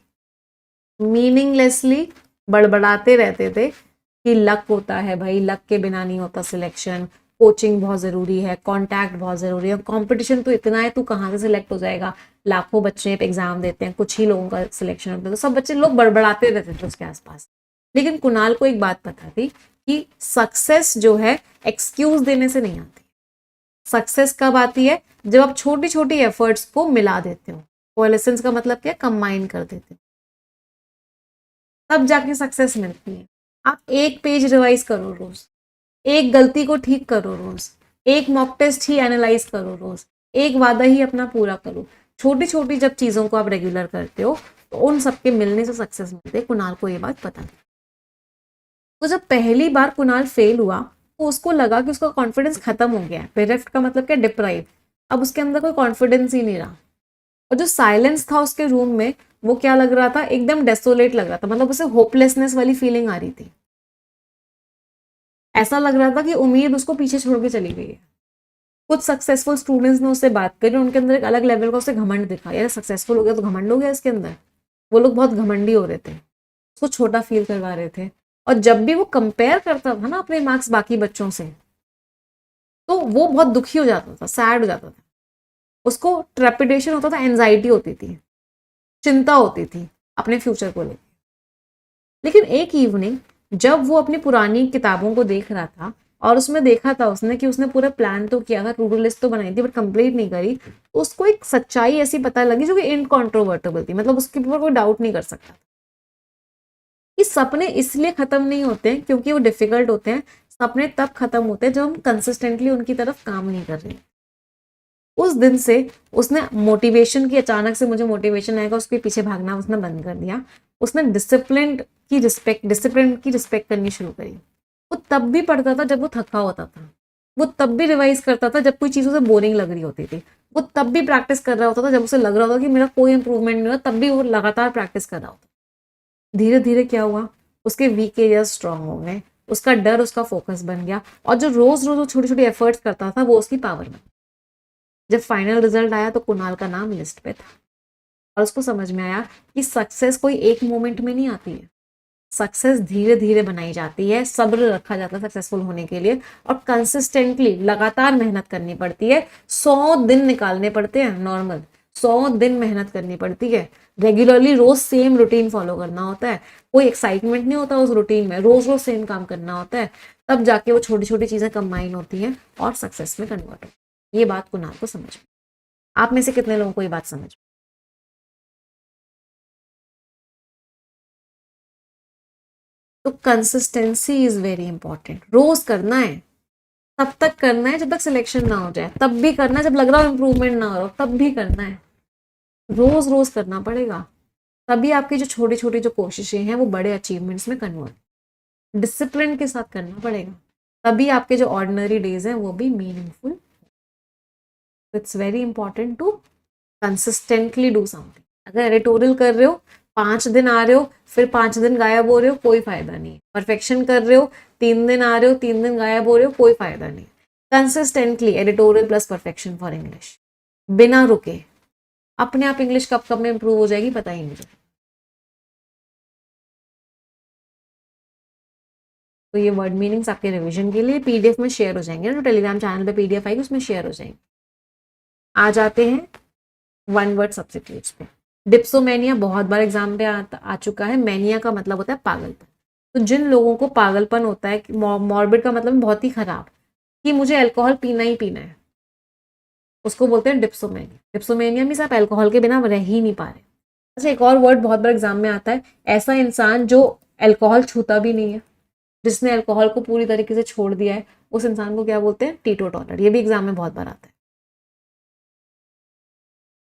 मीनिंगलेसली बड़बड़ाते रहते थे कि लक होता है भाई, लक के बिना नहीं होता सिलेक्शन, कोचिंग बहुत जरूरी है, कांटेक्ट बहुत जरूरी है, कंपटीशन तो इतना है, तू कहाँ से सिलेक्ट हो जाएगा, लाखों बच्चे एग्जाम देते हैं, कुछ ही लोगों का सिलेक्शन होता है। तो सब बच्चे लोग बड़बड़ाते रहते थे उसके आसपास। लेकिन कुणाल को एक बात पता थी कि सक्सेस जो है एक्सक्यूज देने से नहीं आती। सक्सेस कब आती है? जब आप छोटी छोटी एफर्ट्स को मिला देते हो। कोएलिसेंस का मतलब क्या? कंबाइन कर देते हो, तब जाके सक्सेस मिलती है। आप एक पेज रिवाइज करो रोज, एक गलती को ठीक करो रोज, एक मॉक टेस्ट ही एनालाइज करो रोज, एक वादा ही अपना पूरा करो। छोटी छोटी जब चीजों को आप रेगुलर करते हो तो उन सबके मिलने से सक्सेस मिलते है। कुणाल को ये बात पता थी। तो जब पहली बार कुणाल फेल हुआ तो उसको लगा कि उसका कॉन्फिडेंस खत्म हो गया है। बेरेफ्ट का मतलब क्या? डिप्राइव। अब उसके अंदर कोई कॉन्फिडेंस ही नहीं रहा। और जो साइलेंस था उसके रूम में, वो क्या लग रहा था? एकदम डेसोलेट लग रहा था, मतलब उसे होपलेसनेस वाली फीलिंग आ रही थी। ऐसा लग रहा था कि उम्मीद उसको पीछे छोड़ के चली गई है। कुछ सक्सेसफुल स्टूडेंट्स ने उससे बात करी, उनके अंदर एक अलग लेवल का उसे घमंड दिखा, यार सक्सेसफुल हो गया तो घमंड हो गया इसके अंदर। वो लोग बहुत घमंडी हो रहे थे, उसको छोटा फील करवा रहे थे। और जब भी वो कंपेयर करता था ना अपने मार्क्स बाकी बच्चों से, तो वो बहुत दुखी हो जाता था, सैड हो जाता था, उसको ट्रेपिडेशन होता था, एंजाइटी होती थी, चिंता होती थी अपने फ्यूचर को लेकर। लेकिन एक इवनिंग जब वो अपनी पुरानी किताबों को देख रहा था और उसमें देखा था उसने कि उसने पूरा प्लान तो किया था, टू डू लिस्ट तो बनाई थी बट कंप्लीट नहीं करी, तो उसको एक सच्चाई ऐसी पता लगी जो कि इनकॉन्ट्रोवर्टेबल थी, मतलब उसके ऊपर कोई डाउट नहीं कर सकता कि सपने इसलिए खत्म नहीं होते हैं क्योंकि वो डिफिकल्ट होते हैं। सपने तब खत्म होते हैं जब हम कंसिस्टेंटली उनकी तरफ काम नहीं कर रहे। उस दिन से उसने मोटिवेशन की, अचानक से मुझे मोटिवेशन आएगा उसके पीछे भागना उसने बंद कर दिया। उसने डिसिप्लिन की रिस्पेक्ट करनी शुरू करी। वो तब भी पढ़ता था जब वो थका होता था, वो तब भी रिवाइज करता था जब कोई चीज उसे बोरिंग लग रही होती थी, वो तब भी प्रैक्टिस कर रहा होता था जब उसे लग रहा होता कि मेरा कोई इंप्रूवमेंट नहीं हो रहा, तब भी वो लगातार प्रैक्टिस कर रहा होता। धीरे धीरे क्या हुआ? उसके वीक एरिया स्ट्रांग हो गए, उसका डर उसका फोकस बन गया, और जो रोज रोज वो छोटी छोटी एफर्ट्स करता था वो उसकी पावर बन। जब फाइनल रिजल्ट आया तो कुणाल का नाम लिस्ट पे था, और उसको समझ में आया कि सक्सेस कोई एक मोमेंट में नहीं आती है, सक्सेस धीरे धीरे बनाई जाती है, सब्र रखा जाता है सक्सेसफुल होने के लिए, और कंसिस्टेंटली लगातार मेहनत करनी पड़ती है। 100 दिन निकालने पड़ते हैं नॉर्मल, 100 दिन मेहनत करनी पड़ती है। रेगुलरली रोज सेम रूटीन फॉलो करना होता है, कोई एक्साइटमेंट नहीं होता उस रूटीन में, रोज रोज सेम काम करना होता है, तब जाके वो छोटी छोटी चीजें कंबाइन होती हैं और सक्सेस में कन्वर्ट होती है। ये बात कुणाल को समझ में, आप में से कितने लोगों को ये बात समझ? तो कंसिस्टेंसी इज वेरी इंपॉर्टेंट। रोज करना है, तब तक करना है जब तक सिलेक्शन ना हो जाए, तब भी करना है जब लग रहा हो इंप्रूवमेंट ना हो, तब भी करना है, रोज रोज करना पड़ेगा। तभी आपकी जो छोटी छोटी जो कोशिशें हैं वो बड़े अचीवमेंट्स में कन्वर्ट, डिसिप्लिन के साथ करना पड़ेगा, तभी आपके जो ऑर्डिनरी डेज हैं वो भी meaningful. It's very important to consistently do something. अगर एडिटोरियल कर रहे हो, 5 दिन आ रहे हो फिर 5 दिन गायब हो रहे हो, कोई फायदा नहीं। परफेक्शन कर रहे हो, 3 दिन आ रहे हो 3 दिन गायब हो रहे हो, कोई फायदा नहीं। Consistently editorial plus perfection for English, बिना रुके। अपने आप इंग्लिश कब कब में इंप्रूव हो जाएगी पता ही नहीं चलेगा। तो ये वर्ड मीनिंग्स आपके रिवीजन के लिए पीडीएफ में शेयर हो जाएंगे ना, जो टेलीग्राम चैनल पे पीडीएफ आएगी उसमें शेयर हो जाएंगे। आ जाते हैं वन वर्ड सब्स्टिट्यूट्स पे। डिप्सोमेनिया बहुत बार एग्जाम पे आ चुका है। मैनिया का मतलब होता है पागलपन। तो जिन लोगों को पागलपन होता है, मॉर्बिड का मतलब बहुत ही खराब, कि मुझे अल्कोहल पीना ही पीना है, उसको बोलते हैं डिप्सोमेनिया। डिप्सोमेनिया मीन्स आप अल्कोहल के बिना रह ही नहीं पा रहे। अच्छा, एक और वर्ड बहुत बार एग्जाम में आता है, ऐसा इंसान जो अल्कोहल छूता भी नहीं है, जिसने अल्कोहल को पूरी तरीके से छोड़ दिया है, उस इंसान को क्या बोलते हैं? टीटोटॉलर। ये भी एग्जाम में बहुत बार आता है।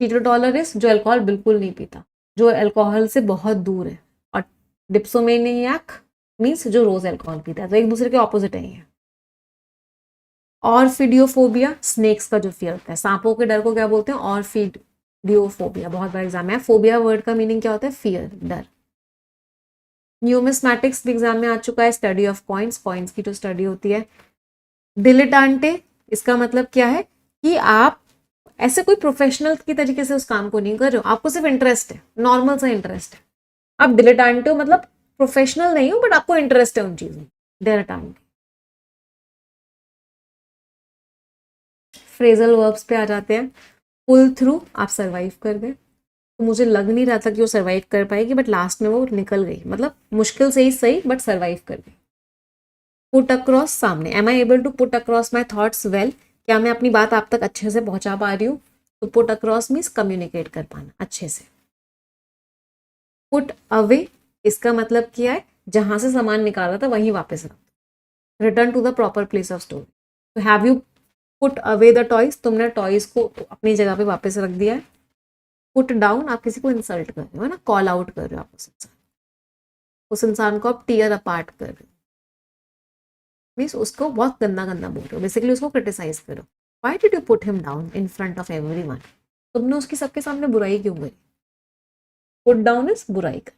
टीटोटॉलर जो अल्कोहल बिल्कुल नहीं पीता, जो अल्कोहल से बहुत दूर है। और डिप्सोमेनियाक मीन्स जो रोज अल्कोहल पीता है। तो एक दूसरे के ऑपोजिट है ये। और फिडियोफोबिया, स्नेक्स का जो फियर होता है, सांपों के डर को क्या बोलते हैं? और फिडियोफोबिया। बहुत बार एग्जाम में फोबिया वर्ड का मीनिंग क्या होता है? फियर, डर। न्यूमिस्मैटिक्स भी एग्जाम में आ चुका है, स्टडी ऑफ कॉइन्स, कॉइन्स की जो स्टडी होती है। डिलेटांटे, इसका मतलब क्या है? कि आप ऐसे कोई प्रोफेशनल की तरीके से उस काम को नहीं कर रहे हो, आपको सिर्फ इंटरेस्ट है, नॉर्मल सा इंटरेस्ट है। आप डिलेटांटे हो, मतलब प्रोफेशनल नहीं हो बट आपको इंटरेस्ट है उन चीजों में, डिलेटांटे। फ्रेजल वर्ब्स पे आ जाते हैं। पुल थ्रू, आप सरवाइव कर गए। तो मुझे लग नहीं रहा था कि वो सरवाइव कर पाएगी, बट लास्ट में वो निकल गई, मतलब मुश्किल से ही सही बट सरवाइव कर गई। पुट अक्रॉस, सामने। Am I able to put across my thoughts well, क्या मैं अपनी बात आप तक अच्छे से पहुंचा पा रही हूँ? तो पुट अक्रॉस मीन्स कम्युनिकेट कर पाना अच्छे से। पुट अवे, इसका मतलब क्या है? जहां से सामान निकाला था वहीं वापस रख, return to the proper place of store. तो have you put away the toys, तुमने टॉयज को अपनी जगह पे वापस रख दिया है। पुट डाउन, आप किसी को इंसल्ट कर रहे हो, है ना, कॉल आउट कर रहे हो आप उस इंसान को आप टीयर अपार्ट कर रहे हो, मीन्स उसको बहुत गंदा गंदा बोल रहे हो, बेसिकली उसको क्रिटिसाइज करो। Why did you put him down in front of everyone, तुमने उसकी सबके सामने बुराई क्यों करी? पुट डाउन इज बुराई कर।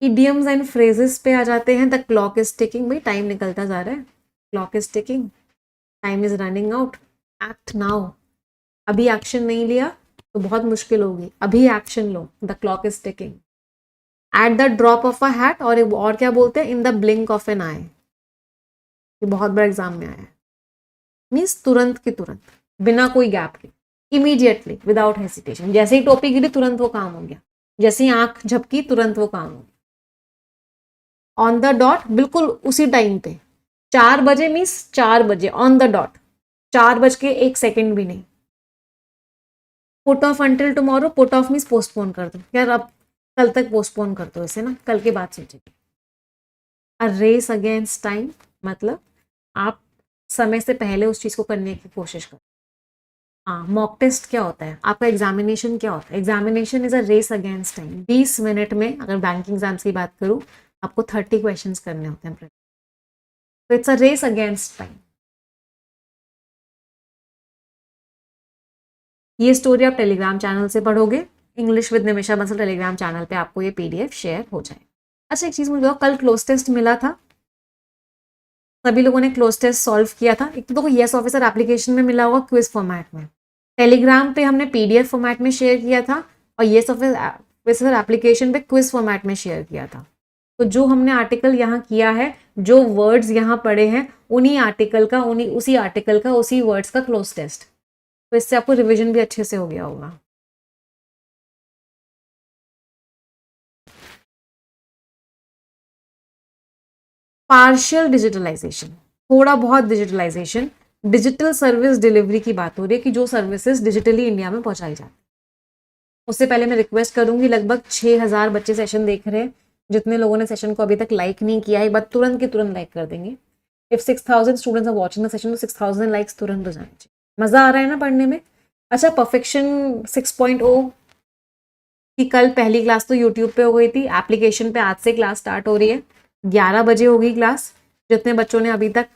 इडियम्स एंड फ्रेजेस पे आ जाते हैं। द क्लॉक इज टिकिंग, भाई टाइम निकलता जा रहा है, clock is ticking, time is running out, act now. अभी एक्शन नहीं लिया तो बहुत मुश्किल होगी, अभी एक्शन लो, the clock is ticking. At the drop of a hat, और क्या बोलते हैं? In the blink of an eye, ये बहुत बड़ा एग्जाम में आया है। मीन्स तुरंत के तुरंत, बिना कोई गैप के, इमीडिएटली, विदाउट हेसिटेशन। जैसे ही टोपी गिरी तुरंत वो काम हो गया, जैसे ही आंख झपकी तुरंत वो काम हो गया। ऑन द डॉट, बिल्कुल उसी टाइम पे। 4 बजे मीन्स 4 बजे, ऑन द डॉट, 4 बज के 1 सेकेंड भी नहीं। Put off until tomorrow, put off means postpone कर दो, यार अब कल तक पोस्टपोन कर दो इसे ना, कल के बाद सोचेंगे। अ रेस अगेंस्ट टाइम, मतलब आप समय से पहले उस चीज को करने की कोशिश करो। हाँ, मॉक टेस्ट क्या होता है? आपका एग्जामिनेशन क्या होता है? Examination is a race against time. 20 minute में, अगर बैंकिंग एग्जाम्स की बात करूं, आपको 30 क्वेश्चंस करने होते हैं, तो it's a race against time. ये स्टोरी आप टेलीग्राम चैनल से पढ़ोगे, English with Nimisha Bansal Telegram channel पे आपको ये पीडीएफ शेयर हो जाए। अच्छा, एक चीज मुझे बताओ, कल क्लोज टेस्ट मिला था, सभी लोगों ने क्लोज टेस्ट सॉल्व किया था। एक तो देखो, यस ऑफिसर एप्लीकेशन में मिला होगा क्विज फॉर्मेट में, टेलीग्राम पे हमने पीडीएफ फॉर्मेट में शेयर किया था, और यस ऑफिसर एप्लीकेशन पे क्विज फॉर्मेट में शेयर किया था। तो जो हमने आर्टिकल यहाँ किया है, जो वर्ड्स यहाँ पढ़े हैं, उन्हीं आर्टिकल का, उसी आर्टिकल का, उसी वर्ड्स का क्लोज टेस्ट। तो इससे आपको रिविजन भी अच्छे से हो गया होगा। पार्शियल डिजिटलाइजेशन, थोड़ा बहुत डिजिटलाइजेशन, डिजिटल सर्विस डिलीवरी की बात हो रही है, कि जो सर्विसेज डिजिटली इंडिया में पहुंचाई जाती है। उससे पहले मैं रिक्वेस्ट करूंगी, लगभग 6000 बच्चे सेशन देख रहे हैं, जितने लोगों ने सेशन को अभी तक लाइक नहीं किया है, एक बार तुरंत के तुरंत लाइक कर देंगे। If 6000 students are watching the session, तो 6000 लाइक्स तुरंत हो जाने चाहिए। मजा आ रहा है ना पढ़ने में? अच्छा, परफेक्शन 6.0 की कल पहली क्लास तो यूट्यूब पे हो गई थी, एप्लीकेशन पे आज से क्लास स्टार्ट हो रही है, 11 बजे होगी क्लास। जितने बच्चों ने अभी तक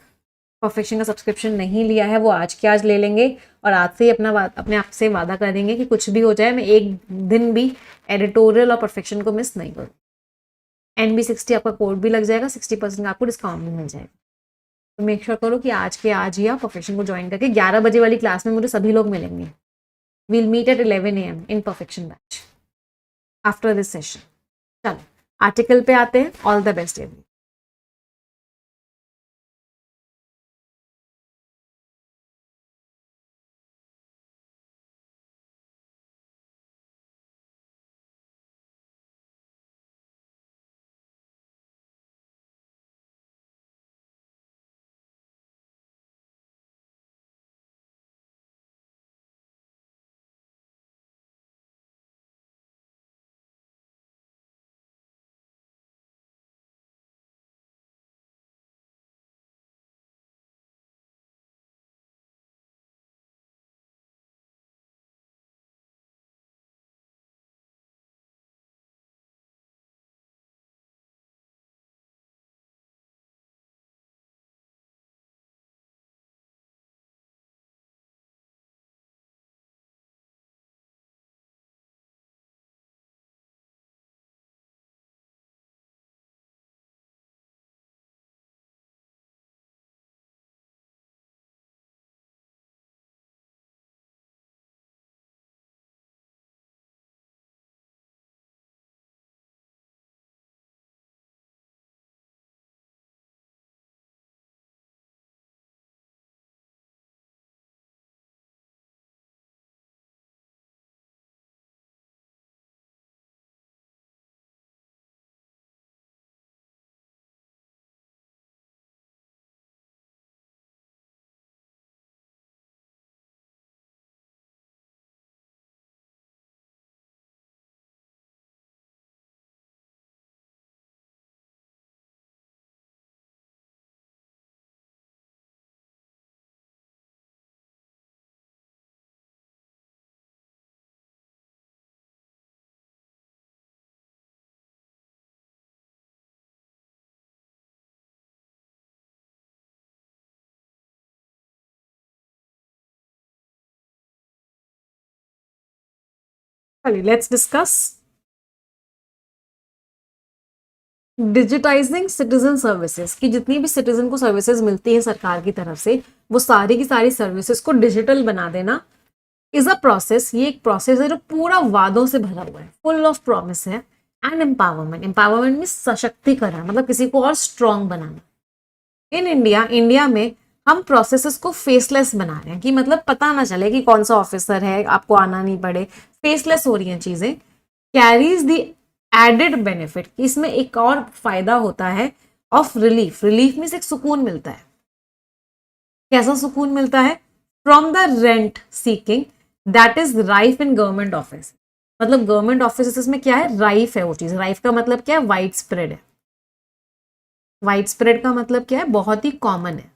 परफेक्शन का सब्सक्रिप्शन नहीं लिया है, वो आज के आज ले लेंगे, और आज से ही अपने आप से वादा करेंगे कि कुछ भी हो जाए, मैं एक दिन भी एडिटोरियल और परफेक्शन को मिस नहीं करूँ। NB60 आपका कोड भी लग जाएगा, 60% का आपको डिस्काउंट भी मिल जाएगा। तो मेक श्योर करो कि आज के आज ही आप परफेक्शन को ज्वाइन करके, 11 बजे वाली क्लास में मुझे सभी लोग मिलेंगे। We'll meet at 11 AM in perfection batch after this session. चलो, आर्टिकल पे आते हैं। All the best every. चलिए let's discuss digitising citizen services की जितनी भी सिटीजन को सर्विसेज मिलती है सरकार की तरफ से, वो सारी की सारी सर्विसेज को डिजिटल बना देना इज अ प्रोसेस। ये एक प्रोसेस है जो पूरा वादों से भरा हुआ है, फुल ऑफ प्रॉमिस है। एंड एम्पावरमेंट, एम्पावरमेंट में सशक्तिकरण, मतलब किसी को और स्ट्रांग बनाना। इन इंडिया में हम प्रोसेसेस को फेसलेस बना रहे हैं कि मतलब पता ना चले कि कौन सा ऑफिसर है, आपको आना नहीं पड़े, फेसलेस हो रही हैं चीजें। कैरीज द एडेड बेनिफिट, इसमें एक और फायदा होता है ऑफ रिलीफ। रिलीफ में से एक सुकून मिलता है। कैसा सुकून मिलता है? From the rent seeking that is rife in government office. मतलब गवर्नमेंट ऑफिस में क्या है? राइफ है वो चीज। राइफ का मतलब क्या है? वाइड स्प्रेड है। वाइड स्प्रेड का मतलब क्या है? बहुत ही कॉमन है।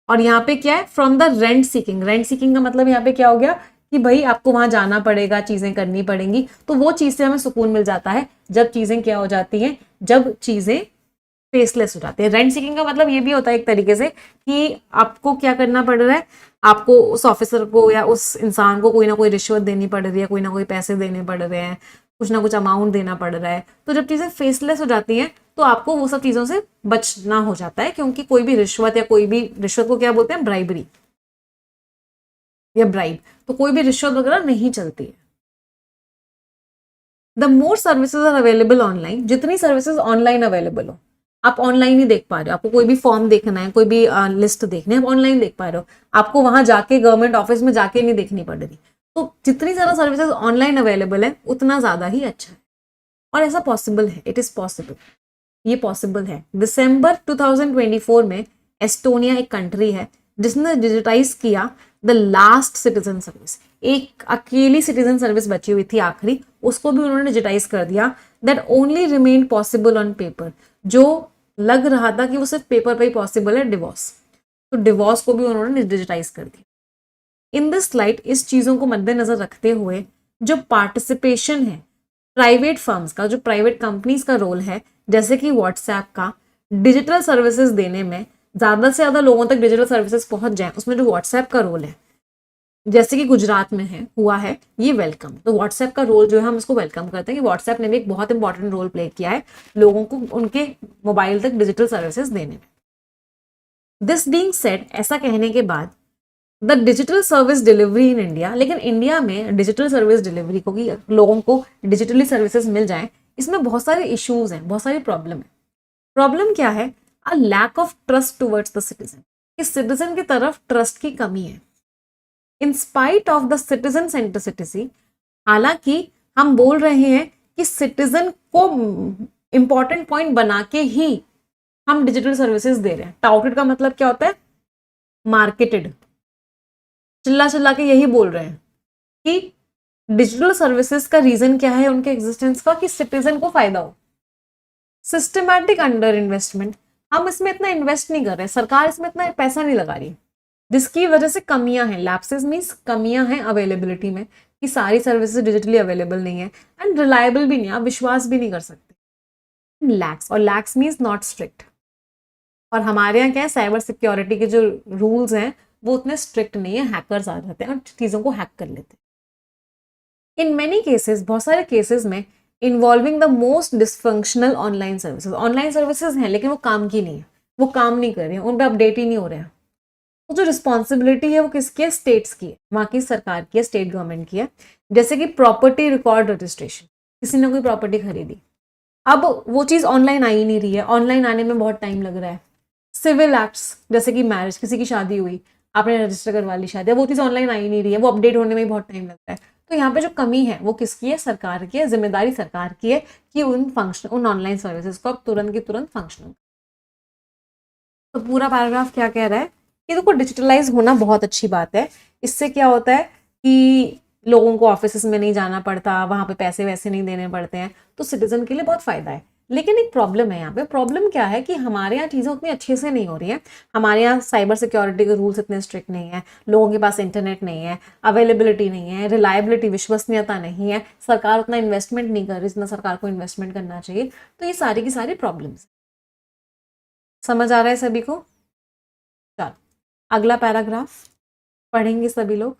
और यहाँ पे क्या है? From the rent seeking. Rent seeking का मतलब यहाँ पे क्या हो गया कि भाई आपको वहां जाना पड़ेगा, चीजें करनी पड़ेंगी, तो वो चीज से हमें सुकून मिल जाता है जब चीजें क्या हो जाती हैं, जब चीजें फेसलेस हो जाती है। रेंट सीकिंग का मतलब ये भी होता है एक तरीके से कि आपको क्या करना पड़ रहा है, आपको उस ऑफिसर को या उस इंसान को कोई ना कोई रिश्वत देनी पड़ रही है, कोई ना कोई पैसे देने पड़ रहे हैं, कुछ ना कुछ अमाउंट देना पड़ रहा है। तो जब चीजें फेसलेस हो जाती हैं तो आपको वो सब चीजों से बचना हो जाता है, क्योंकि कोई भी रिश्वत या कोई भी, रिश्वत को क्या बोलते हैं? ब्राइबरी या ब्राइब। तो कोई भी रिश्वत वगैरह नहीं चलती है। The more services are available online, जितनी सर्विसेज ऑनलाइन अवेलेबल हो, आप ऑनलाइन ही देख पा रहे हो। आपको कोई भी फॉर्म देखना है, कोई भी लिस्ट देखनी है, आप ऑनलाइन देख पा रहे हो। आपको वहां जाके गवर्नमेंट ऑफिस में जाके नहीं देखनी पड़ रही। तो जितनी ज्यादा सर्विसेज ऑनलाइन अवेलेबल है उतना ज्यादा ही अच्छा है। और ऐसा पॉसिबल है, इट इज पॉसिबल, ये पॉसिबल है। दिसंबर 2024 में एस्टोनिया एक कंट्री है जिसने डिजिटाइज किया द लास्ट सिटीजन सर्विस। एक अकेली सिटीजन सर्विस बची हुई थी आखिरी, उसको भी उन्होंने डिजिटाइज कर दिया। That only remain possible on paper. जो लग रहा था कि वो सिर्फ पेपर पे ही पॉसिबल है, डिवोर्स, तो डिवोर्स को भी उन्होंने डिजिटाइज कर दिया। इन दिस स्लाइड इस चीजों को मद्देनजर रखते हुए जो पार्टिसिपेशन है प्राइवेट फर्म्स का, जो प्राइवेट कंपनीज का रोल है, जैसे कि व्हाट्सएप का, डिजिटल सर्विसेज देने में, ज्यादा से ज्यादा लोगों तक डिजिटल सर्विसेज पहुंच जाए, उसमें जो व्हाट्सएप का रोल है, जैसे कि गुजरात में है, हुआ है, ये वेलकम। तो व्हाट्सएप का रोल जो है हम इसको वेलकम करते हैं कि व्हाट्सएप ने भी एक बहुत इंपॉर्टेंट रोल प्ले किया है लोगों को उनके मोबाइल तक डिजिटल सर्विसेज देने में। दिस बीइंग सेड, ऐसा कहने के बाद, the digital service delivery in India, लेकिन इंडिया में डिजिटल सर्विस डिलीवरी को, कि लोगों को डिजिटली सर्विसेज मिल जाए, इसमें बहुत सारे इश्यूज हैं, बहुत सारी प्रॉब्लम है। प्रॉब्लम क्या है? A lack of trust towards the citizen. इस सिटीजन की तरफ ट्रस्ट की कमी है। In spite of the citizen centricity, हालांकि हम बोल रहे हैं कि सिटीजन को इंपॉर्टेंट पॉइंट बना के ही हम डिजिटल सर्विसेज दे रहे हैं। टाउटेड का मतलब क्या होता है? मार्केटेड। चिल्ला चिल्ला के यही बोल रहे हैं कि डिजिटल सर्विसेज का रीजन क्या है उनके एग्जिस्टेंस का, कि सिटीजन को फायदा हो। सिस्टमैटिक अंडर इन्वेस्टमेंट, हम इसमें इतना इन्वेस्ट नहीं कर रहे, सरकार इसमें इतना पैसा नहीं लगा रही, जिसकी वजह से कमियां हैं। लैप्सेस मींस कमियां हैं अवेलेबिलिटी में, कि सारी सर्विसेज डिजिटली अवेलेबल नहीं है, एंड रिलायबल भी नहीं, आप विश्वास भी नहीं कर सकते। लैक्स, और लैक्स मींस नॉट स्ट्रिक्ट। और हमारे यहाँ क्या है, साइबर सिक्योरिटी के जो रूल्स हैं वो उतने स्ट्रिक्ट नहीं है, हैकर्स आ जाते हैं और चीजों को हैक कर लेते हैं। इन मेनी केसेस, बहुत सारे केसेस में, involving the most dysfunctional online services, online services हैं लेकिन वो काम की नहीं है, वो काम नहीं कर रही है, उन पर अपडेट ही नहीं हो रहे हैं। तो जो रिस्पॉन्सिबिलिटी है वो किसकी है? स्टेट्स की है, वहां की सरकार की है, स्टेट गवर्नमेंट की है। जैसे कि प्रॉपर्टी रिकॉर्ड रजिस्ट्रेशन, किसी ने कोई प्रॉपर्टी खरीदी, अब वो चीज ऑनलाइन आ ही नहीं रही है, ऑनलाइन आने में बहुत टाइम लग रहा है। सिविल एक्ट्स, जैसे कि मैरिज, किसी की शादी हुई, आपने रजिस्टर करवा ली शादी, वो चीज ऑनलाइन आ ही नहीं रही है, वो अपडेट होने में बहुत टाइम लगता है। तो यहाँ पे जो कमी है वो किसकी है? सरकार की है, जिम्मेदारी सरकार की है कि उन ऑनलाइन सर्विसेज को अब तुरंत की तुरंत फंक्शनल। तो पूरा पैराग्राफ क्या कह रहा है कि देखो डिजिटलाइज होना बहुत अच्छी बात है। इससे क्या होता है कि लोगों को ऑफिस में नहीं जाना पड़ता, वहां पे पैसे वैसे नहीं देने पड़ते हैं, तो सिटीजन के लिए बहुत फायदा है। लेकिन एक प्रॉब्लम है यहाँ पे। प्रॉब्लम क्या है कि हमारे यहाँ चीज़ें उतनी अच्छे से नहीं हो रही हैं। हमारे यहाँ साइबर सिक्योरिटी के रूल्स इतने स्ट्रिक्ट नहीं है, लोगों के पास इंटरनेट नहीं है, अवेलेबिलिटी नहीं है, रिलायबिलिटी, विश्वसनीयता नहीं है, सरकार उतना इन्वेस्टमेंट नहीं कर रही जितना सरकार को इन्वेस्टमेंट करना चाहिए। तो ये सारी की सारी प्रॉब्लम्स। समझ आ रहा है सभी को? चलो अगला पैराग्राफ पढ़ेंगे सभी लोग।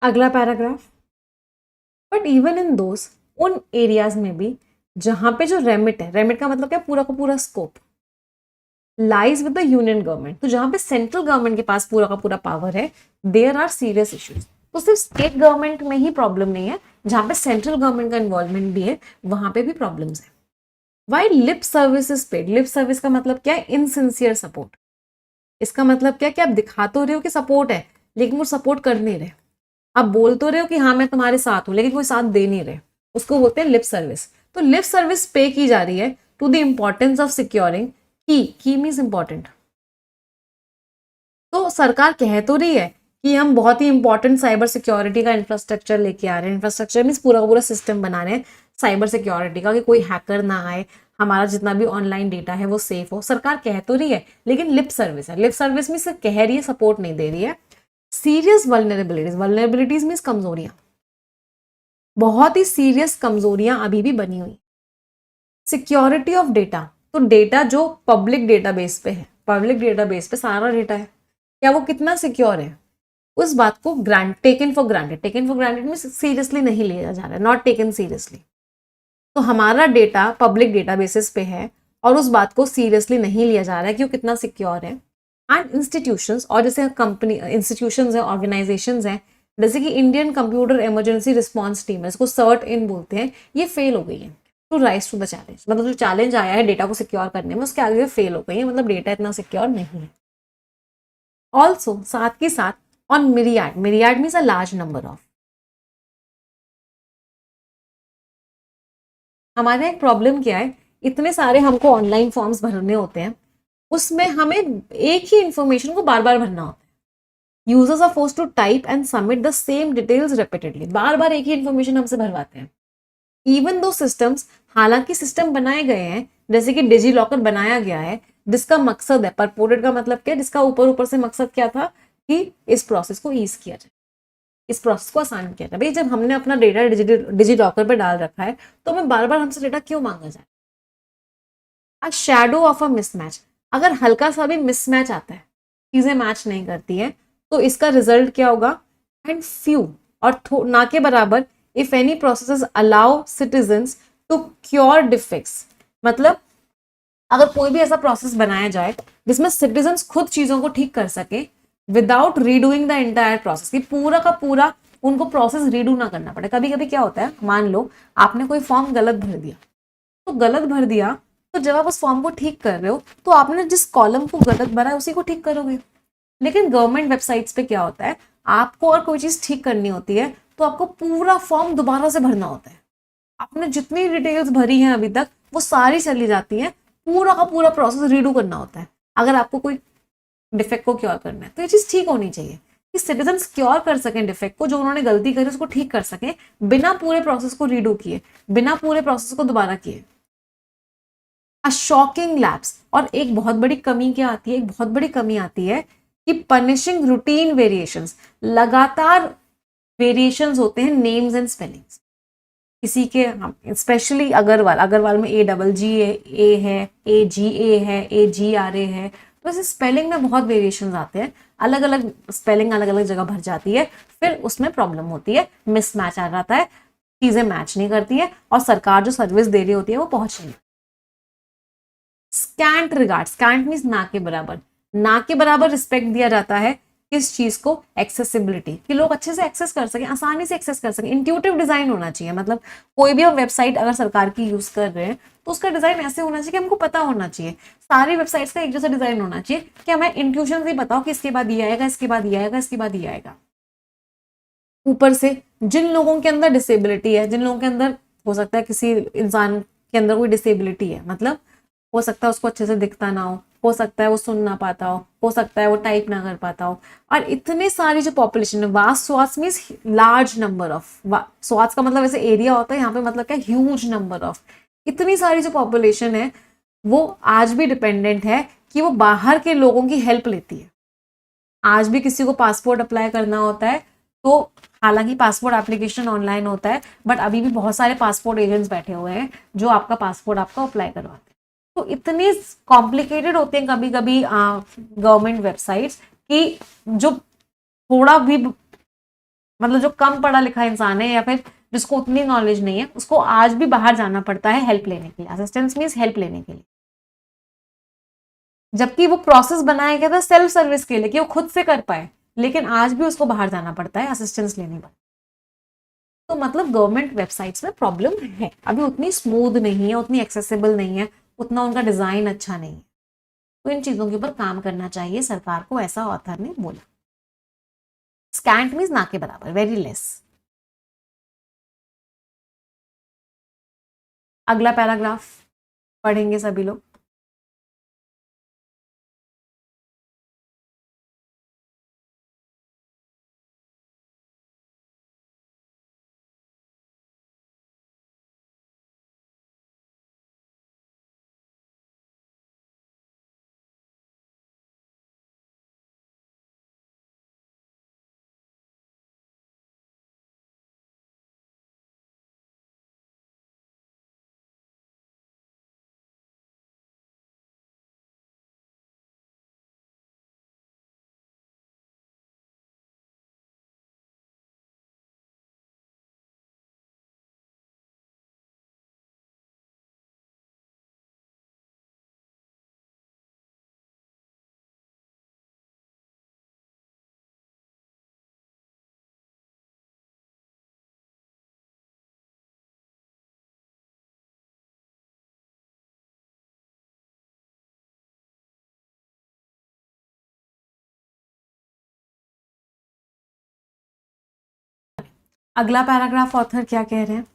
अगला पैराग्राफ, बट इवन इन दोस, उन एरियाज में भी जहां पे जो रेमिट है, रेमिट का मतलब क्या, पूरा का पूरा scope lies with the union government, तो जहां पे सेंट्रल गवर्नमेंट के पास पूरा का पूरा पावर है, देयर आर सीरियस इश्यूज। तो सिर्फ स्टेट गवर्नमेंट में ही प्रॉब्लम नहीं है, जहां पे सेंट्रल गवर्नमेंट का इन्वॉल्वमेंट भी है वहां पे भी प्रॉब्लम्स है। Why lip service is paid, lip service का मतलब क्या है, इनसिंसियर सपोर्ट। इसका मतलब क्या कि आप दिखा तो रहे हो कि सपोर्ट है, लेकिन वो सपोर्ट कर नहीं रहे। आप बोल तो रहे हो कि हाँ मैं तुम्हारे साथ हूं, लेकिन कोई साथ दे नहीं रहे, उसको बोलते हैं लिप सर्विस। तो लिप सर्विस पे की जा रही है to the importance of securing की मीन्स इंपॉर्टेंट। तो सरकार कह तो रही है कि हम बहुत ही इंपॉर्टेंट साइबर सिक्योरिटी का इंफ्रास्ट्रक्चर लेके आ रहे हैं, इंफ्रास्ट्रक्चर मीन्स पूरा का पूरा सिस्टम बना रहे हैं साइबर सिक्योरिटी का, कि कोई हैकर ना आए, हमारा जितना भी ऑनलाइन डेटा है वो सेफ हो। सरकार कह तो रही है, लेकिन लिप सर्विस है। लिप सर्विस में सिर्फ कह रही है, सपोर्ट नहीं दे रही है। सीरियस वल्नरेबिलिटीज, वल्नरेबिलिटीज मीन्स कमजोरियां, बहुत ही सीरियस कमजोरियां अभी भी बनी हुई। सिक्योरिटी ऑफ डेटा, तो डेटा जो पब्लिक डेटाबेस पे है, पब्लिक डेटाबेस पे सारा डेटा है, क्या वो कितना सिक्योर है, उस बात को taken for granted, taken for granted में सीरियसली नहीं लिया जा रहा है, नॉट टेकन सीरियसली। तो हमारा डेटा पब्लिक डेटाबेसेस पे है और उस बात को सीरियसली नहीं लिया जा रहा है कि वो कितना सिक्योर है। एंड इंस्टीट्यूशंस, और जैसे कंपनी इंस्टीट्यूशंस हैं, ऑर्गेनाइजेशंस हैं, जैसे कि Indian computer emergency response team है, इसको सर्ट इन बोलते हैं, ये फेल हो गई है to rise to the challenge. मतलब जो चैलेंज आया है डेटा को सिक्योर करने में, उसके आगे फेल हो गई है, मतलब डेटा इतना सिक्योर नहीं है। ऑल्सो साथ के साथ on myriad, myriad means a large number of, हमारे यहाँ एक प्रॉब्लम क्या है, इतने सारे हमको ऑनलाइन फॉर्म्स भरने होते हैं, उसमें हमें एक ही इंफॉर्मेशन को बार बार भरना होता है। Users are forced to type and submit the same details repeatedly, बार बार एक ही इंफॉर्मेशन हमसे भरवाते हैं। इवन दो सिस्टम्स, हालांकि सिस्टम बनाए गए हैं, जैसे कि डिजी लॉकर बनाया गया है, जिसका मकसद है, परपोर्टेड का मतलब क्या, जिसका ऊपर ऊपर से मकसद क्या था कि इस प्रोसेस को ईज किया जाए, इस प्रोसेस को आसान किया जाए। भाई जब हमने अपना डेटा डिजी लॉकर पे डाल रखा है, तो हमें बार बार हमसे डेटा क्यों मांगा जाए। A shadow of a mismatch, अगर हल्का सा भी मिसमैच आता है, चीजें मैच नहीं करती हैं, तो इसका रिजल्ट क्या होगा, एंड फ्यू, और ना के बराबर, if any process allow citizens to cure defects, मतलब अगर कोई भी ऐसा प्रोसेस बनाया जाए जिसमें सिटीजन्स खुद चीजों को ठीक कर सके without redoing the entire process, कि पूरा का पूरा उनको प्रोसेस रीडू ना करना पड़े। कभी कभी क्या होता है, मान लो आपने कोई फॉर्म गलत भर दिया, तो गलत भर दिया, तो जब आप उस फॉर्म को ठीक कर रहे हो, तो आपने जिस कॉलम को गलत भरा है उसी को ठीक करोगे। लेकिन गवर्नमेंट वेबसाइट्स पे क्या होता है, आपको और कोई चीज ठीक करनी होती है तो आपको पूरा फॉर्म दोबारा से भरना होता है। आपने जितनी डिटेल्स भरी हैं अभी तक वो सारी चली जाती हैं, पूरा का पूरा प्रोसेस रीडू करना होता है अगर आपको कोई डिफेक्ट को क्योर करना है। तो ये चीज ठीक होनी चाहिए कि सिटीजन क्योर कर सकें डिफेक्ट को, जो उन्होंने गलती करी उसको ठीक कर सकें, बिना पूरे प्रोसेस को रीडू किए, बिना पूरे प्रोसेस को दोबारा किए। अ शॉकिंग लैप्स, और एक बहुत बड़ी कमी क्या आती है, एक बहुत बड़ी कमी आती है कि पनिशिंग रूटीन वेरिएशंस, लगातार वेरिएशंस होते हैं नेम्स एंड स्पेलिंग्स किसी के, स्पेशली अग्रवाल, अग्रवाल में ए है, ए है, AGRA है, तो ऐसे स्पेलिंग में बहुत वेरिएशंस आते हैं, अलग अलग स्पेलिंग अलग अलग जगह भर जाती है, फिर उसमें प्रॉब्लम होती है, मिसमैच आ जाता है, चीजें मैच नहीं करती है और सरकार जो सर्विस दे रही होती है वो पहुंच नहीं। स्कैंट रिगार्ड, स्कैंट मीन्स ना के बराबर, ना के बराबर रिस्पेक्ट दिया जाता है किस चीज को, एक्सेसिबिलिटी, कि लोग अच्छे से एक्सेस कर सकें, आसानी से एक्सेस कर सकें। इंट्यूटिव डिजाइन होना चाहिए, मतलब कोई भी हम वेबसाइट अगर सरकार की यूज कर रहे हैं तो उसका डिजाइन ऐसे होना चाहिए कि हमको पता होना चाहिए। सारी वेबसाइट्स का एक जैसा डिजाइन होना चाहिए कि हमें इंट्यूशन से बताओ कि इसके बाद ये आएगा, इसके बाद ये आएगा, इसके बाद ये आएगा। ऊपर से जिन लोगों के अंदर डिसेबिलिटी है, जिन लोगों के अंदर हो सकता है किसी इंसान के अंदर कोई डिसेबिलिटी है, मतलब हो सकता है उसको अच्छे से दिखता ना हो सकता है वो सुन ना पाता हो सकता है वो टाइप ना कर पाता हो, और इतने सारी जो पॉपुलेशन है, वास्ट स्वास मीन्स लार्ज नंबर ऑफ, स्वास का मतलब ऐसे एरिया होता है, यहाँ पे मतलब क्या, ह्यूज नंबर ऑफ, इतनी सारी जो पॉपुलेशन है वो आज भी डिपेंडेंट है कि वो बाहर के लोगों की हेल्प लेती है। आज भी किसी को पासपोर्ट अप्लाई करना होता है तो हालांकि पासपोर्ट एप्लीकेशन ऑनलाइन होता है, बट अभी भी बहुत सारे पासपोर्ट एजेंट्स बैठे हुए हैं जो आपका पासपोर्ट आपका अप्लाई करवाते हैं। तो इतने कॉम्प्लिकेटेड होते हैं कभी कभी गवर्नमेंट वेबसाइट्स कि जो थोड़ा भी मतलब जो कम पढ़ा लिखा इंसान है या फिर जिसको उतनी नॉलेज नहीं है, उसको आज भी बाहर जाना पड़ता है हेल्प लेने के लिए। असिस्टेंस मीन्स हेल्प लेने के लिए, जबकि वो प्रोसेस बनाया गया था सेल्फ सर्विस के लिए कि वो खुद से कर पाए, लेकिन आज भी उसको बाहर जाना पड़ता है असिस्टेंस लेने पर। तो मतलब गवर्नमेंट वेबसाइट्स में प्रॉब्लम है, अभी उतनी स्मूथ नहीं है, उतनी एक्सेसिबल नहीं है, उतना उनका डिजाइन अच्छा नहीं है। तो इन चीजों के ऊपर काम करना चाहिए सरकार को, ऐसा ऑथर ने बोला। स्कैंट मीन्स ना के बराबर, वेरी लेस। अगला पैराग्राफ पढ़ेंगे सभी लोग। अगला पैराग्राफ ऑथर क्या कह रहे हैं?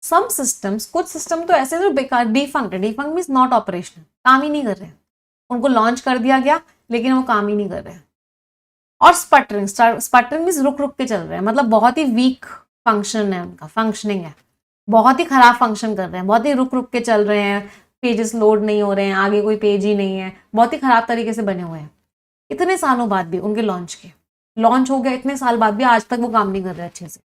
सम सिस्टम्स, कुछ सिस्टम तो ऐसे जो बेकार, डिफंक्ट है। डिफंक्ट मीन्स नॉट ऑपरेशनल, काम ही नहीं कर रहे हैं। उनको लॉन्च कर दिया गया लेकिन वो काम ही नहीं कर रहे हैं। और स्पटरिंग, स्पटरिंग मीन्स रुक रुक के चल रहे हैं, मतलब बहुत ही वीक फंक्शन है उनका, फंक्शनिंग है, बहुत ही खराब फंक्शन कर रहे हैं, बहुत ही रुक रुक के चल रहे हैं, पेजेस लोड नहीं हो रहे हैं, आगे कोई पेज ही नहीं है, बहुत ही खराब तरीके से बने हुए हैं। इतने सालों बाद भी उनके लॉन्च हो गया, इतने साल बाद भी आज तक वो काम नहीं कर रहे अच्छे से।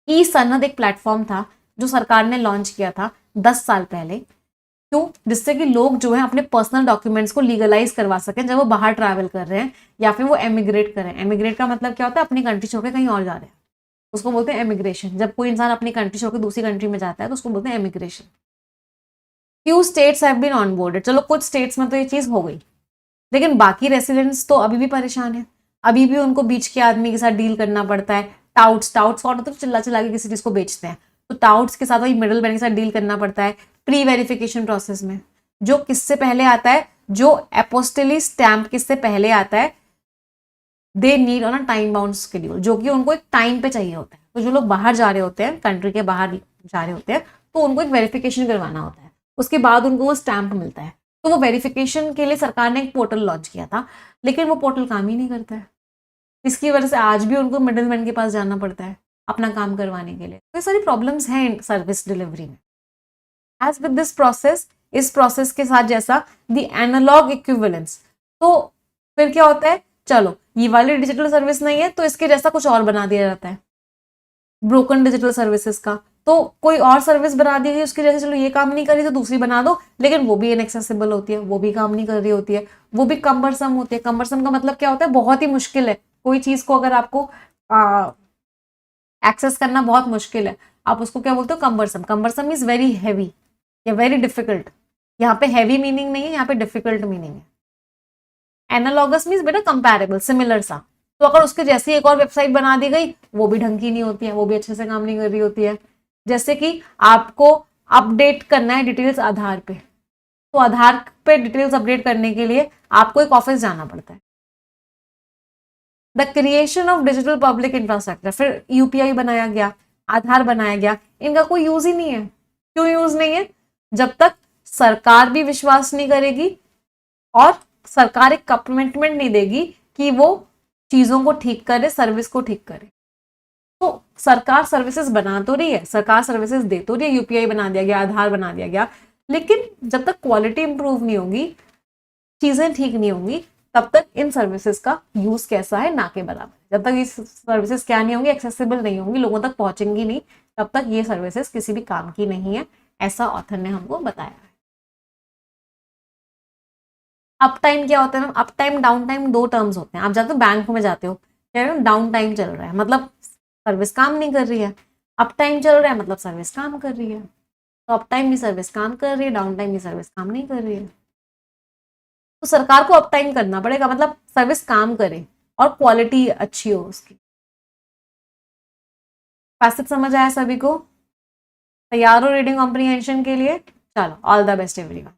ई सनद एक प्लेटफॉर्म था जो सरकार ने लॉन्च किया था 10 साल पहले, क्यों? जिससे कि लोग जो है अपने पर्सनल डॉक्यूमेंट्स को लीगलाइज करवा सकें जब वो बाहर ट्रैवल कर रहे हैं या फिर वो एमिग्रेट करें। एमिग्रेट का मतलब क्या होता है? अपनी कंट्री छोड़ के कहीं और जा रहे हैं, उसको बोलते हैं एमिग्रेशन। जब कोई इंसान अपनी कंट्री छोड़ के दूसरी कंट्री में जाता है तो उसको बोलते हैं emigration. Few states have been onboarded, चलो कुछ स्टेट्स में तो ये चीज हो गई, लेकिन बाकी रेसिडेंट्स तो अभी भी परेशान है। अभी भी उनको बीच के आदमी के साथ डील करना पड़ता है। टाउट्स कौन होता है? चिल्ला चिल्ला के किसी चीज को बेचते हैं, तो टाउट्स के साथ वही मिडल मैन के साथ डील करना पड़ता है प्री वेरिफिकेशन प्रोसेस में। जो किससे पहले आता है, जो एपोस्टली स्टैम्प किससे पहले आता है, they need on a time bound schedule, जो कि उनको एक टाइम पे चाहिए होता है। तो जो लोग बाहर जा रहे होते हैं, कंट्री के बाहर जा रहे होते हैं, तो उनको एक वेरिफिकेशन करवाना होता है, उसके बाद उनको वो स्टैम्प मिलता है। तो वो वेरिफिकेशन के लिए सरकार ने एक पोर्टल लॉन्च किया था, लेकिन वो पोर्टल काम ही नहीं करता है। इसकी वजह से आज भी उनको मिडिल मैन के पास जाना पड़ता है अपना काम करवाने के लिए। तो ये सारी प्रॉब्लम्स हैं सर्विस डिलीवरी में। एज विद दिस प्रोसेस, इस प्रोसेस के साथ जैसा द एनालॉग इक्विवेलेंस, तो फिर क्या होता है? चलो ये वाली डिजिटल सर्विस नहीं है तो इसके जैसा कुछ और बना दिया जाता है, ब्रोकन डिजिटल सर्विसेज का। तो कोई और सर्विस बना दी गई उसकी जैसे, चलो ये काम नहीं कर रही तो दूसरी बना दो, लेकिन वो भी इनएक्सेसिबल होती है, वो भी काम नहीं कर रही होती है, वो भी कम्बरसम होती है। कम्बरसम का मतलब क्या होता है? बहुत ही मुश्किल है। कोई चीज को अगर आपको एक्सेस करना बहुत मुश्किल है, आप उसको क्या बोलते हो? Cumbersome. Cumbersome is very heavy या वेरी डिफिकल्ट। यहाँ पे हैवी मीनिंग नहीं है, यहाँ पे डिफिकल्ट मीनिंग है। एनालॉगस मीन्स बेटा कंपैरेबल, सिमिलर सा। तो अगर उसके जैसी एक और वेबसाइट बना दी गई, वो भी ढंग की नहीं होती है, वो भी अच्छे से काम नहीं कर रही होती है। जैसे कि आपको अपडेट करना है डिटेल्स आधार पे, तो आधार पे डिटेल्स अपडेट करने के लिए आपको एक ऑफिस जाना पड़ता है। The creation of digital public infrastructure, फिर यूपीआई बनाया गया, आधार बनाया गया, इनका कोई यूज ही नहीं है। क्यों यूज नहीं है? जब तक सरकार भी विश्वास नहीं करेगी और सरकार एक कमिटमेंट नहीं देगी कि वो चीजों को ठीक करे, सर्विस को ठीक करे। तो सरकार सर्विसेज बना तो रही है, सरकार सर्विसेज दे तो रही है, यूपीआई बना दिया गया, आधार बना दिया गया, लेकिन जब तक क्वालिटी इंप्रूव नहीं होगी, चीजें ठीक नहीं होंगी, तब तक इन सर्विसेज का यूज कैसा है? ना के बराबर। जब तक ये सर्विसेज क्या नहीं होंगी, एक्सेसिबल नहीं होंगी, लोगों तक पहुंचेंगी नहीं, तब तक ये सर्विसेज किसी भी काम की नहीं है, ऐसा ऑथर ने हमको बताया है। अप टाइम क्या होता है ना? अप टाइम, डाउन टाइम, दो टर्म्स होते हैं। आप जाते हो बैंक में जाते हो, कह रहे हो डाउन टाइम चल रहा है, मतलब सर्विस काम नहीं कर रही है। अप टाइम चल रहा है मतलब सर्विस काम कर रही है, तो अप टाइम भी सर्विस काम कर रही है, डाउन टाइम भी सर्विस काम नहीं कर रही है। तो सरकार को अप टाइम करना पड़ेगा, मतलब सर्विस काम करे और क्वालिटी अच्छी हो उसकी। पैसेज समझ आया सभी को? तैयार हो रीडिंग कॉम्प्रीहेंशन के लिए? चलो, ऑल द बेस्ट एवरीवन।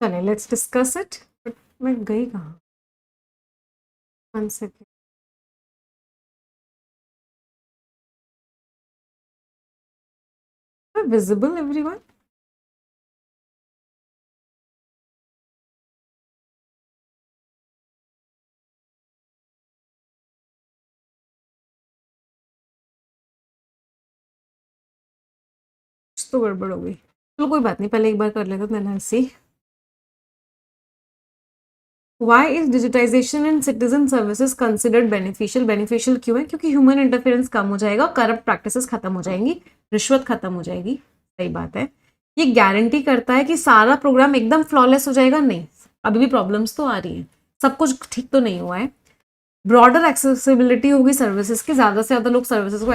चले, लेट्स डिस्कस इट। मैं गई कहाँ? 1 सेकेंड। Visible everyone? तो गड़बड़ हो गई। चलो कोई बात नहीं, पहले एक बार कर लेते तो मैंने सी। Why is digitization in citizen services considered beneficial? Beneficial क्यों है? क्योंकि ह्यूमन इंटरफेरेंस कम हो जाएगा, करप्ट प्रैक्टिसेस खत्म हो जाएंगी, रिश्वत खत्म हो जाएगी। सही बात है। ये गारंटी करता है कि सारा प्रोग्राम एकदम फ्लॉलेस हो जाएगा? नहीं, अभी भी प्रॉब्लम्स तो आ रही हैं, सब कुछ ठीक तो नहीं हुआ है। ब्रॉडर एक्सेसिबिलिटी होगी सर्विसेज की, ज्यादा से ज्यादा लोग सर्विसेज को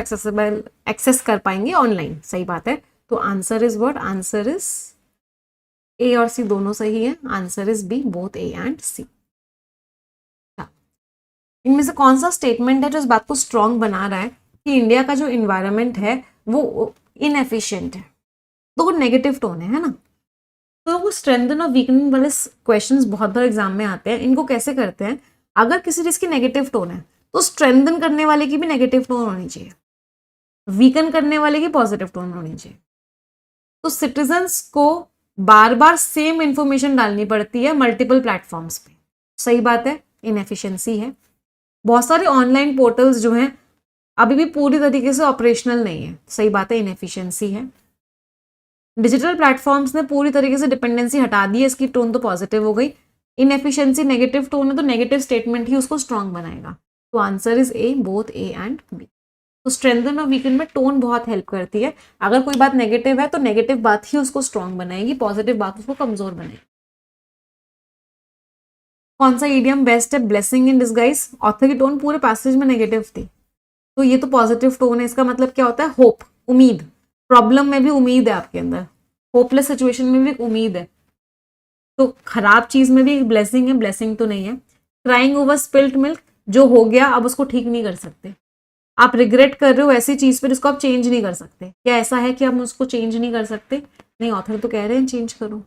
एक्सेस कर पाएंगे ऑनलाइन। सही बात है। तो answer is what? Answer is A और सी दोनों सही है। Answer is B, both A and C. इनमें से कौन सा स्टेटमेंट है जो इस बात को स्ट्रॉन्ग बना रहा है कि इंडिया का जो इन्वायरमेंट है वो इनएफिशिएंट है? तो वो नेगेटिव टोन है ना। तो वो स्ट्रेंथन और वीकनिंग वाले क्वेश्चंस बहुत बार एग्जाम में आते हैं। इनको कैसे करते हैं? अगर किसी चीज की नेगेटिव टोन है तो स्ट्रेंथन करने वाले की भी नेगेटिव टोन होनी चाहिए, वीकन करने वाले की पॉजिटिव टोन होनी चाहिए। तो सिटीजन्स को बार बार सेम इंफॉर्मेशन डालनी पड़ती है मल्टीपल प्लेटफॉर्म्स पे। सही बात है। इनएफिशिएंसी है। बहुत सारे ऑनलाइन पोर्टल्स जो हैं अभी भी पूरी तरीके से ऑपरेशनल नहीं है, सही बात है, इनएफिशिएंसी है। डिजिटल प्लेटफॉर्म्स ने पूरी तरीके से डिपेंडेंसी हटा दी है, इसकी टोन तो पॉजिटिव हो गई। इनएफिशिएंसी नेगेटिव टोन है तो नेगेटिव स्टेटमेंट ही उसको स्ट्रांग बनाएगा। तो answer is A, both A and B. तो स्ट्रेंथन और वीकन में टोन बहुत हेल्प करती है। अगर कोई बात नेगेटिव है तो नेगेटिव बात ही उसको स्ट्रांग बनाएगी, पॉजिटिव बात उसको कमजोर बनाएगी। कौन सा ईडियम बेस्ट है? Blessing in disguise. ऑथर की टोन पूरे पैसेज में नेगेटिव थी, तो ये तो पॉजिटिव टोन है। इसका मतलब क्या होता है? होप, उम्मीद। प्रॉब्लम में भी उम्मीद है आपके अंदर, होपलेस सिचुएशन में भी एक उम्मीद है। तो खराब चीज में भी एक ब्लेसिंग है, ब्लेसिंग तो नहीं है। क्राइंग ओवर स्पिल्ट मिल्क, जो हो गया अब उसको ठीक नहीं कर सकते। आप रिग्रेट कर रहे हो ऐसी चीज पर जिसको आप चेंज नहीं कर सकते। क्या ऐसा है कि हम उसको चेंज नहीं कर सकते? नहीं, ऑथर तो कह रहे हैं चेंज करो,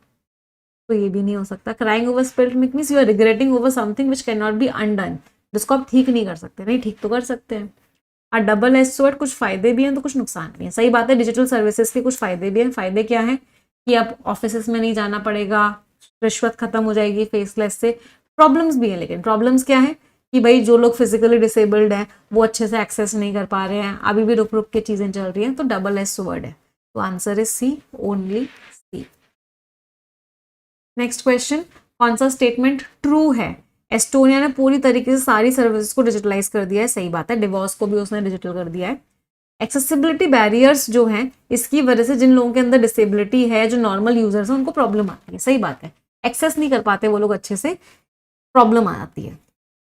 तो ये भी नहीं हो सकता। Crying over spilt milk means you are regretting over something which can not be undone, जिसको आप ठीक नहीं कर सकते। नहीं, ठीक तो कर सकते हैं। और डबल एज वर्ड, कुछ फायदे भी हैं तो कुछ नुकसान भी हैं। सही बात है, डिजिटल सर्विसेज के कुछ फायदे भी हैं। फायदे क्या है कि अब ऑफिस में नहीं जाना पड़ेगा, रिश्वत खत्म हो जाएगी फेसलेस से। प्रॉब्लम्स भी हैं, लेकिन प्रॉब्लम्स क्या है कि भाई जो लोग फिजिकली डिसेबल्ड हैं वो अच्छे से एक्सेस नहीं कर पा रहे हैं, अभी भी रुक रुक के चीजें चल रही हैं, तो डबल एज वर्ड है। तो answer is C, only C. Next question, कौन सा स्टेटमेंट ट्रू है? एस्टोनिया ने पूरी तरीके से सारी सर्विसेज को डिजिटलाइज कर दिया है, सही बात है। डिवोर्स को भी उसने डिजिटल कर दिया है। एक्सेसिबिलिटी बैरियर्स जो हैं, इसकी वजह से जिन लोगों के अंदर डिसेबिलिटी है, जो नॉर्मल यूजर्स हैं, उनको प्रॉब्लम आती है, सही बात है। एक्सेस नहीं कर पाते वो लोग अच्छे से, प्रॉब्लम आ जाती है।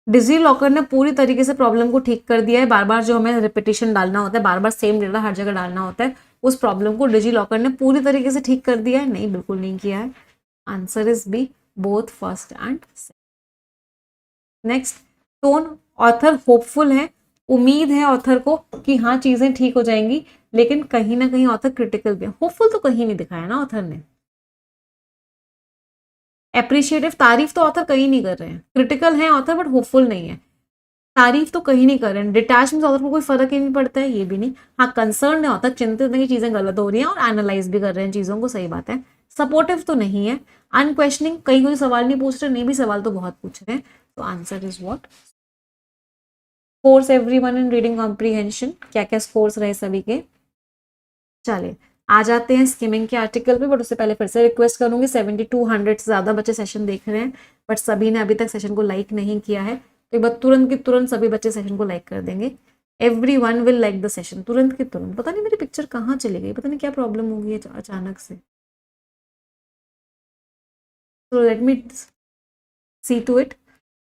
डिजी लॉकर ने पूरी तरीके से प्रॉब्लम को ठीक कर दिया है। बार बार जो हमें रिपीटिशन डालना होता है, बार बार सेम डेटा हर जगह डालना होता है, उस प्रॉब्लम को डिजी लॉकर ने पूरी तरीके से ठीक कर दिया है। नहीं, बिल्कुल नहीं किया है। Answer is B, both first and second. Next, tone, author hopeful है, उम्मीद है ऑथर को कि हाँ चीजें ठीक हो जाएंगी, लेकिन कहीं ना कहीं ऑथर क्रिटिकल भी है। होपफुल तो कहीं नहीं दिखाया ना ऑथर ने। एप्रिशिएटिव, तारीफ तो ऑथर कहीं नहीं कर रहे हैं। क्रिटिकल है ऑथर बट होपफुल नहीं है, तारीफ तो कहीं नहीं कर रहे हैं। डिटैचमेंट ऑथर को कोई फर्क ही नहीं पड़ता है, ये भी नहीं। हाँ, कंसर्न है ऑथर, चिंतित है कि चीजें गलत हो रही हैं और एनालाइज भी कर रहे हैं चीजों को, सही बात है। सपोर्टिव तो नहीं है। अनक्वेश्चनिंग, कहीं कोई सवाल नहीं पूछ रहे, नहीं भी सवाल तो बहुत पूछ रहे हैं। तो answer is what? Scores everyone in reading comprehension, क्या क्या स्कोर्स रहे सभी के? चलिए आ जाते हैं स्किमिंग के आर्टिकल पे, बट उससे पहले फिर से रिक्वेस्ट करूंगी, 7200 से ज्यादा बच्चे सेशन देख रहे हैं बट सभी ने अभी तक सेशन को लाइक नहीं किया है, तो एक बार तुरंत की तुरंत सभी बच्चे सेशन को लाइक कर देंगे। Every one will like the session, तुरंत की तुरंत। पता नहीं मेरी पिक्चर कहाँ चली गई, पता नहीं क्या प्रॉब्लम हो गई है अचानक से। तो let me see to it.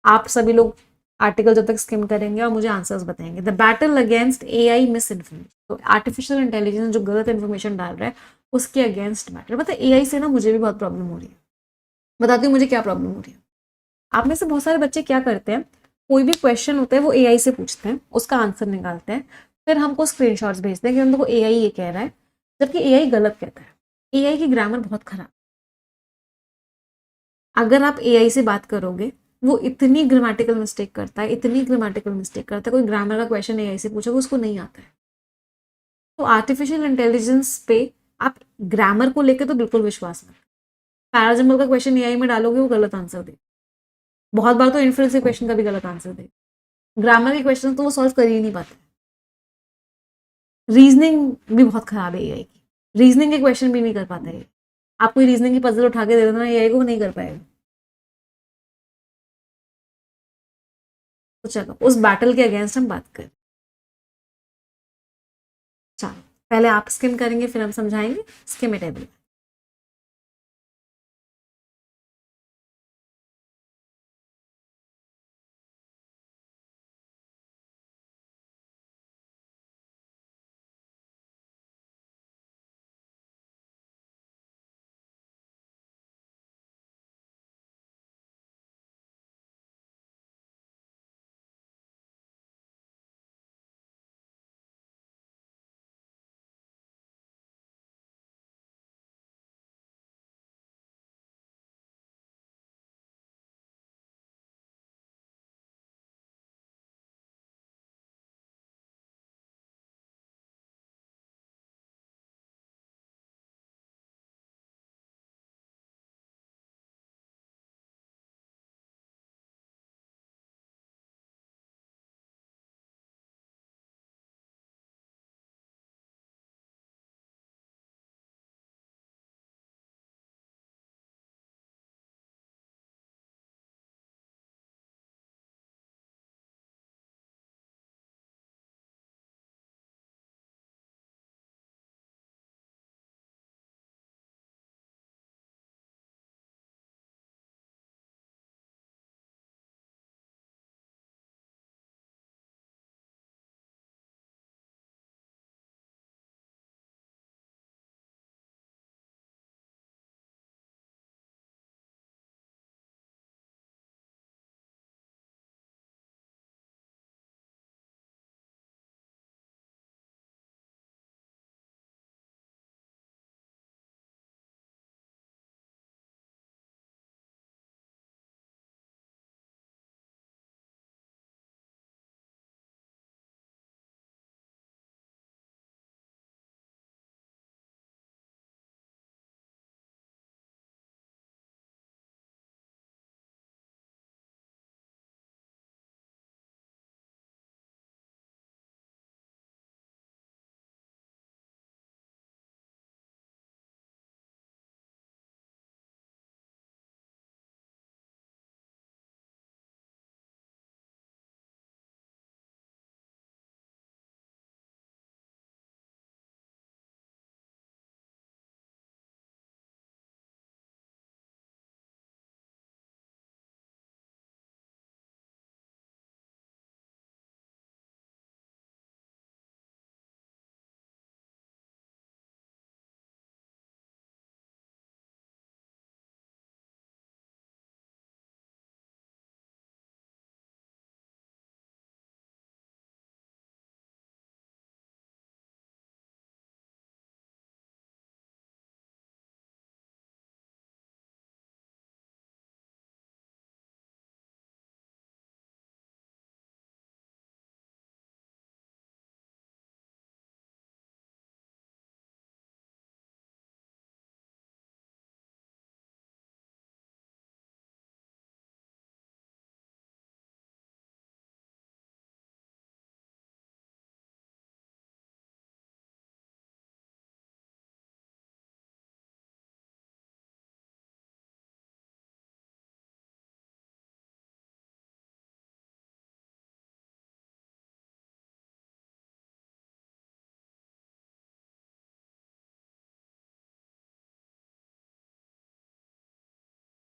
आप सभी लोग आर्टिकल जब तक स्किम करेंगे और मुझे आंसर्स बताएंगे। The battle against AI miss information, तो आर्टिफिशियल इंटेलिजेंस जो गलत इन्फॉर्मेशन डाल रहा है उसके अगेंस्ट बैटल। पता है एआई से ना मुझे भी बहुत प्रॉब्लम हो रही है, बताती हूँ मुझे क्या प्रॉब्लम हो रही है। आप में से बहुत सारे बच्चे क्या करते हैं, कोई भी क्वेश्चन होता है वो एआई से पूछते हैं, उसका आंसर निकालते हैं, फिर हमको स्क्रीनशॉट्स भेजते हैं कि हम देखो एआई ये कह रहा है, जबकि एआई गलत कहता है। एआई की ग्रामर बहुत खराब। अगर आप एआई से बात करोगे, वो इतनी ग्रामेटिकल मिस्टेक करता है, इतनी ग्रामेटिकल मिस्टेक करता है, कोई ग्रामर का क्वेश्चन एआई से पूछोगे उसको नहीं आता है। तो आर्टिफिशियल इंटेलिजेंस पे आप ग्रामर को लेकर तो बिल्कुल विश्वास मत। पैराजम्बल का क्वेश्चन एआई में डालोगे वो गलत आंसर दे, बहुत बार तो इन्फ्लुएंस के क्वेश्चन का भी गलत आंसर दे। ग्रामर के क्वेश्चन तो वो सॉल्व कर ही नहीं पाते। रीजनिंग भी बहुत खराब है एआई की, रीजनिंग के क्वेश्चन भी नहीं कर पाता है। आप कोई रीजनिंग की पजल उठा के दे देना एआई को, वो नहीं कर पाएगा। तो चलो उस बैटल के अगेंस्ट हम बात करें। चलो पहले आप स्किम करेंगे फिर हम समझाएंगे स्किम टेबल।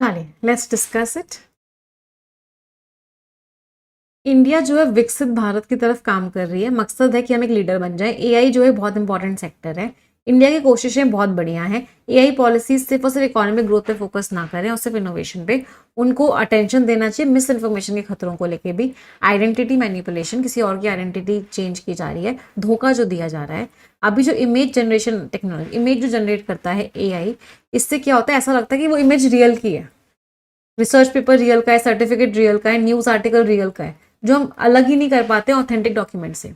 चलिए लेट्स डिस्कस इट। इंडिया जो है विकसित भारत की तरफ काम कर रही है, मकसद है कि हम एक लीडर बन जाए। एआई जो है बहुत इंपॉर्टेंट सेक्टर है, इंडिया की कोशिशें बहुत बढ़िया हैं। एआई पॉलिसीज सिर्फ और सिर्फ इकोनॉमिक ग्रोथ पे फोकस ना करें और सिर्फ इनोवेशन पे, उनको अटेंशन देना चाहिए मिस इन्फॉर्मेशन के खतरों को लेके भी। आइडेंटिटी मैनिपुलेशन, किसी और की आइडेंटिटी चेंज की जा रही है, धोखा जो दिया जा रहा है। अभी जो इमेज जनरेशन टेक्नोलॉजी, इमेज जो जनरेट करता है एआई, इससे क्या होता है, ऐसा लगता है कि वो इमेज रियल की है, रिसर्च पेपर रियल का है, सर्टिफिकेट रियल का है, न्यूज आर्टिकल रियल का है, जो हम अलग ही नहीं कर पाते ऑथेंटिक डॉक्यूमेंट से।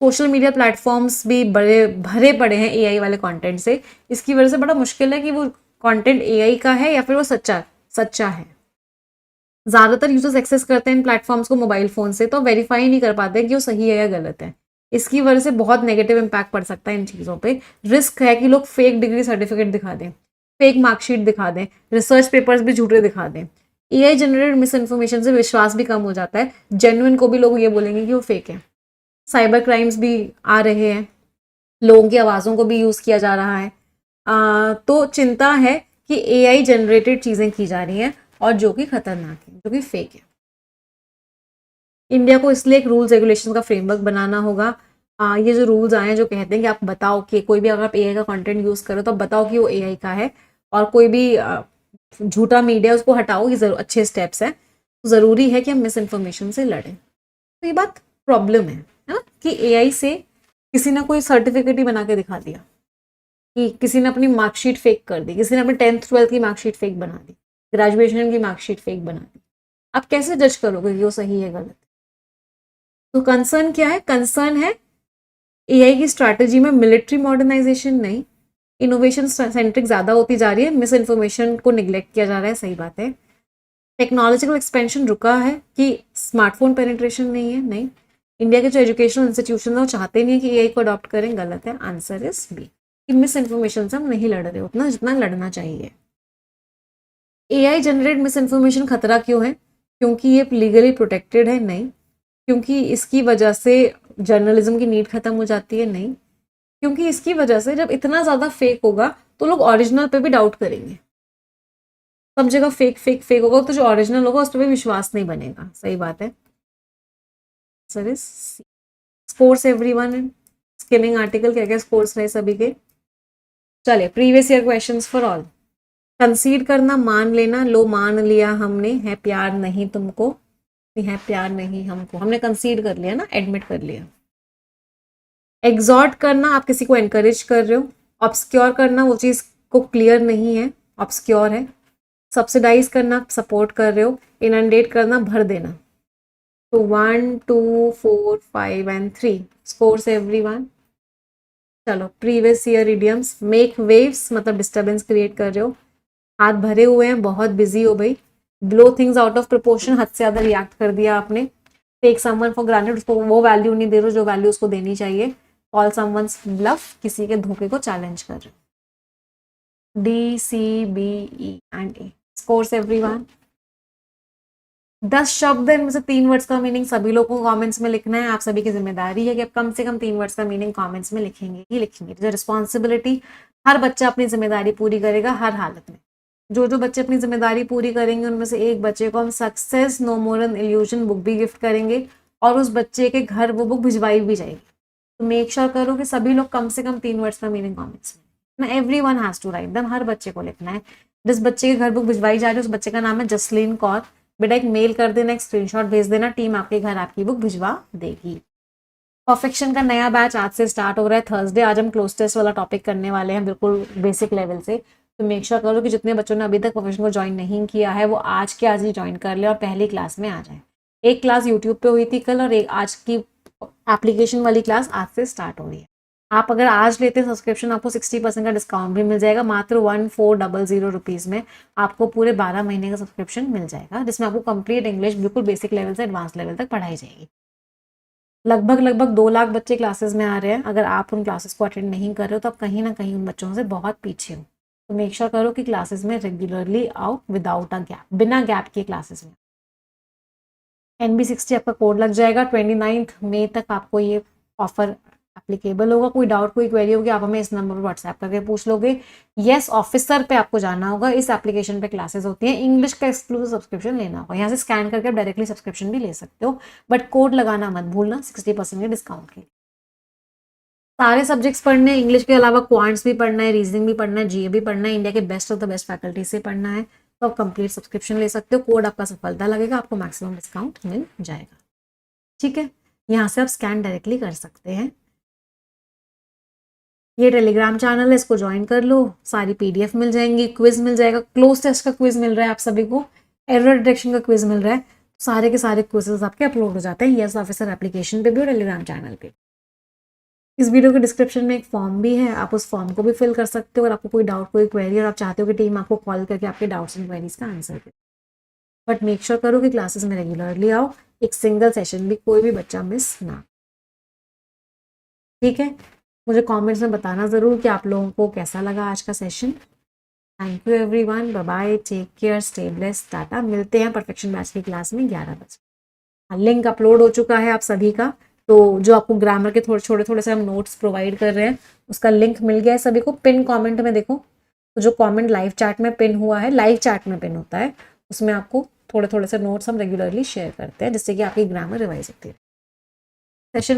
सोशल मीडिया प्लेटफॉर्म्स भी बड़े भरे पड़े हैं एआई वाले कंटेंट से। इसकी वजह से बड़ा मुश्किल है कि वो कंटेंट एआई का है या फिर वो सच्चा सच्चा है। ज्यादातर यूजर्स एक्सेस करते हैं इन प्लेटफॉर्म्स को मोबाइल फोन से, तो वेरीफाई नहीं कर पाते कि वो सही है या गलत है। इसकी वजह से बहुत नेगेटिव इम्पैक्ट पड़ सकता है इन चीज़ों पे। रिस्क है कि लोग फेक डिग्री सर्टिफिकेट दिखा दें, फेक मार्कशीट दिखा दें, रिसर्च पेपर्स भी झूठे दिखा दें। एआई जनरेटेड मिस इन्फॉर्मेशन से विश्वास भी कम हो जाता है, जेन्युइन को भी लोग ये बोलेंगे कि वो फेक है। साइबर क्राइम्स भी आ रहे हैं, लोगों की आवाज़ों को भी यूज़ किया जा रहा है। तो चिंता है कि एआई जनरेटेड चीज़ें की जा रही हैं और जो कि खतरनाक है, जो कि फेक है। इंडिया को इसलिए एक रूल्स रेगुलेशन का फ्रेमवर्क बनाना होगा। ये जो रूल्स आए हैं जो कहते हैं कि आप बताओ कि कोई भी अगर आप एआई का कंटेंट यूज़ करो तो आप बताओ कि वो एआई का है, और कोई भी झूठा मीडिया उसको हटाओ, ये जरूर अच्छे स्टेप्स हैं। ज़रूरी है कि हम मिस इन्फॉर्मेशन से लड़ें। तो ये बात प्रॉब्लम है ना, कि एआई से किसी ने कोई सर्टिफिकेट ही बना के दिखा दिया, कि किसी ने अपनी मार्कशीट फेक कर दी, किसी ने अपनी 10th 12th की मार्कशीट फेक बना दी, ग्रेजुएशन की मार्कशीट फेक बना दी। आप कैसे जज करोगे कि वो सही है गलत? तो कंसर्न क्या है? कंसर्न है एआई की स्ट्रैटेजी में मिलिट्री मॉडर्नाइजेशन नहीं, इनोवेशन सेंट्रिक ज्यादा होती जा रही है, मिस इन्फॉर्मेशन को निग्लेक्ट किया जा रहा है, सही बात है। टेक्नोलॉजिकल एक्सपेंशन रुका है कि स्मार्टफोन पेनिट्रेशन नहीं है, नहीं। इंडिया के जो एजुकेशनल इंस्टीट्यूशन है वो चाहते नहीं है कि एआई को अडॉप्ट करें, गलत है। आंसर इज बी, कि मिस इन्फॉर्मेशन से हम नहीं लड़ रहे उतना जितना लड़ना चाहिए। एआई जनरेट मिस इन्फॉर्मेशन खतरा क्यों है? क्योंकि ये लीगली प्रोटेक्टेड है? नहीं। क्योंकि इसकी वजह से जर्नलिज्म की नीड खत्म हो जाती है? नहीं। क्योंकि इसकी वजह से जब इतना ज्यादा फेक होगा तो लोग ओरिजिनल पे भी डाउट करेंगे। सब जगह फेक फेक फेक होगा तो जो ओरिजिनल होगा उस पर भी विश्वास नहीं बनेगा, सही बात है। Sir is scores everyone, skilling article क्या क्या स्कोर्स रहे सभी के। चलिए previous year questions for all. कंसीड करना, मान लेना, लो मान लिया हमने, है प्यार नहीं तुमको, है प्यार नहीं हमको, हमने कंसीड कर लिया ना, एडमिट कर लिया। एग्जॉर्ट करना, आप किसी को एनकरेज कर रहे हो। ऑब्सक्योर करना, वो चीज़ को क्लियर नहीं है, ऑब्सक्योर है। सब्सिडाइज करना, सपोर्ट कर रहे हो। इनंडेट करना, भर देना। तो 1 2 4 5 एंड 3 स्कोर्स एवरीवन। चलो previous year idioms. Make waves मतलब डिस्टर्बेंस क्रिएट कर रहे हो, हाथ भरे हुए हैं, बहुत बिजी हो भाई। Blow things out of proportion, हद से ज्यादा रिएक्ट कर दिया आपने। टेक समवन फॉर ग्रांटेड, उसको वो वैल्यू नहीं दे रहे जो वैल्यू उसको देनी चाहिए। कॉल समवन्स ब्लफ, किसी के धोखे को चैलेंज कर रहे हो। D C B E and A scores everyone. 10 शब्द है, इनमें से 3 वर्ड्स का मीनिंग सभी लोगों को कमेंट्स में लिखना है। आप सभी की जिम्मेदारी है कि आप कम से कम 3 वर्ड्स का मीनिंग कमेंट्स में लिखेंगे ही लिखेंगे। जो रिस्पॉन्सिबिलिटी, हर बच्चा अपनी जिम्मेदारी पूरी करेगा हर हालत में। जो जो बच्चे अपनी जिम्मेदारी पूरी करेंगे उनमें से एक बच्चे को हम success no more an illusion book भी गिफ्ट करेंगे, और उस बच्चे के घर वो बुक भिजवाई भी जाएगी। तो मेक श्योर करो कि सभी लोग कम से कम 3 वर्ड्स का मीनिंग कमेंट्स में, everyone has to write them, हर बच्चे को लिखना है। जिस बच्चे के घर बुक भिजवाई जा रही है उस बच्चे का नाम है जसलीन कौर। बेटा एक मेल कर देना, एक स्क्रीनशॉट भेज देना, टीम आपके घर आपकी बुक भिजवा देगी। परफेक्शन का नया बैच आज से स्टार्ट हो रहा है थर्सडे। आज हम क्लोज टेस्ट वाला टॉपिक करने वाले हैं, बिल्कुल बेसिक लेवल से। तो मेक श्योर करो कि जितने बच्चों ने अभी तक परफेक्शन को ज्वाइन नहीं किया है वो आज के आज ही ज्वाइन कर ले और पहली क्लास में आ जाए। एक क्लास यूट्यूब पे हुई थी कल, और एक आज की एप्लीकेशन वाली क्लास आज से स्टार्ट हो रही है। आप अगर आज लेते हैं सब्सक्रिप्शन, आपको 60% का डिस्काउंट भी मिल जाएगा। मात्र 1400 रुपीज़ में आपको पूरे 12 महीने का सब्सक्रिप्शन मिल जाएगा, जिसमें आपको कंप्लीट इंग्लिश बिल्कुल बेसिक लेवल से एडवांस लेवल तक पढ़ाई जाएगी। लगभग 2 लाख बच्चे क्लासेस में आ रहे हैं। अगर आप उन क्लासेस को अटेंड नहीं कर रहे हो तो आप कहीं ना कहीं उन बच्चों से बहुत पीछे हो। तो मेक श्योर करो कि क्लासेस में रेगुलरली आओ, विदाउट अ गैप, बिना गैप के क्लासेस में। NB60 आपका कोड लग जाएगा। 29 मई तक आपको ये ऑफर एप्लीकेबल होगा। कोई डाउट कोई क्वेरी होगी आप हमें इस नंबर पर व्हाट्सएप करके पूछ लोगे। यस ऑफिसर पे आपको जाना होगा, इस एप्लीकेशन पे क्लासेस होती हैं। इंग्लिश का एक्सक्लूसिव सब्सक्रिप्शन लेना होगा, यहाँ से स्कैन करके आप डायरेक्टली सब्सक्रिप्शन भी ले सकते हो, बट कोड लगाना मत भूलना 60% के डिस्काउंट के लिए। सारे सब्जेक्ट्स पढ़ने हैं, इंग्लिश के अलावा क्वांट्स भी पढ़ना है, रीजनिंग भी पढ़ना है, जीए भी पढ़ना है, इंडिया के best of the best faculty से पढ़ना है, तो आप कंप्लीट सब्सक्रिप्शन ले सकते हो। कोड आपका सफलता लगेगा, आपको मैक्सिमम डिस्काउंट मिल जाएगा। ठीक है, यहाँ से आप स्कैन डायरेक्टली कर सकते हैं। ये टेलीग्राम चैनल है, इसको ज्वाइन कर लो, सारी पीडीएफ मिल जाएंगी, क्विज मिल जाएगा, क्लोज टेस्ट का क्विज मिल रहा है आप सभी को, एरर डिटेक्शन का क्विज मिल रहा है, सारे के सारे क्विजेस आपके अपलोड हो जाते हैं यस ऑफिसर एप्लीकेशन पे भी और टेलीग्राम चैनल पे। इस वीडियो के डिस्क्रिप्शन में एक फॉर्म भी है, आप उस फॉर्म को भी फिल कर सकते हो। अगर आपको कोई डाउट कोई क्वेरी और आप चाहते हो कि टीम आपको कॉल करके आपके डाउट्स एंड क्वेरीज का आंसर करे, बट मेक श्योर करो कि क्लासेस में रेगुलरली आओ, एक सिंगल सेशन भी कोई भी बच्चा मिस ना। ठीक है, मुझे कमेंट्स में बताना ज़रूर कि आप लोगों को कैसा लगा आज का सेशन। Thank you everyone, bye bye, take care, stay blessed, tata. मिलते हैं परफेक्शन बैच की क्लास में 11 बजे। लिंक अपलोड हो चुका है आप सभी का, तो जो आपको ग्रामर के थोड़े से हम नोट्स प्रोवाइड कर रहे हैं उसका लिंक मिल गया है सभी को। पिन कमेंट में देखो, तो जो कमेंट लाइव चैट में पिन हुआ है, लाइव चैट में पिन होता है, उसमें आपको थोड़े से नोट्स हम रेगुलरली शेयर करते हैं जिससे कि आपकी ग्रामर रिवाइज होती है। सेशन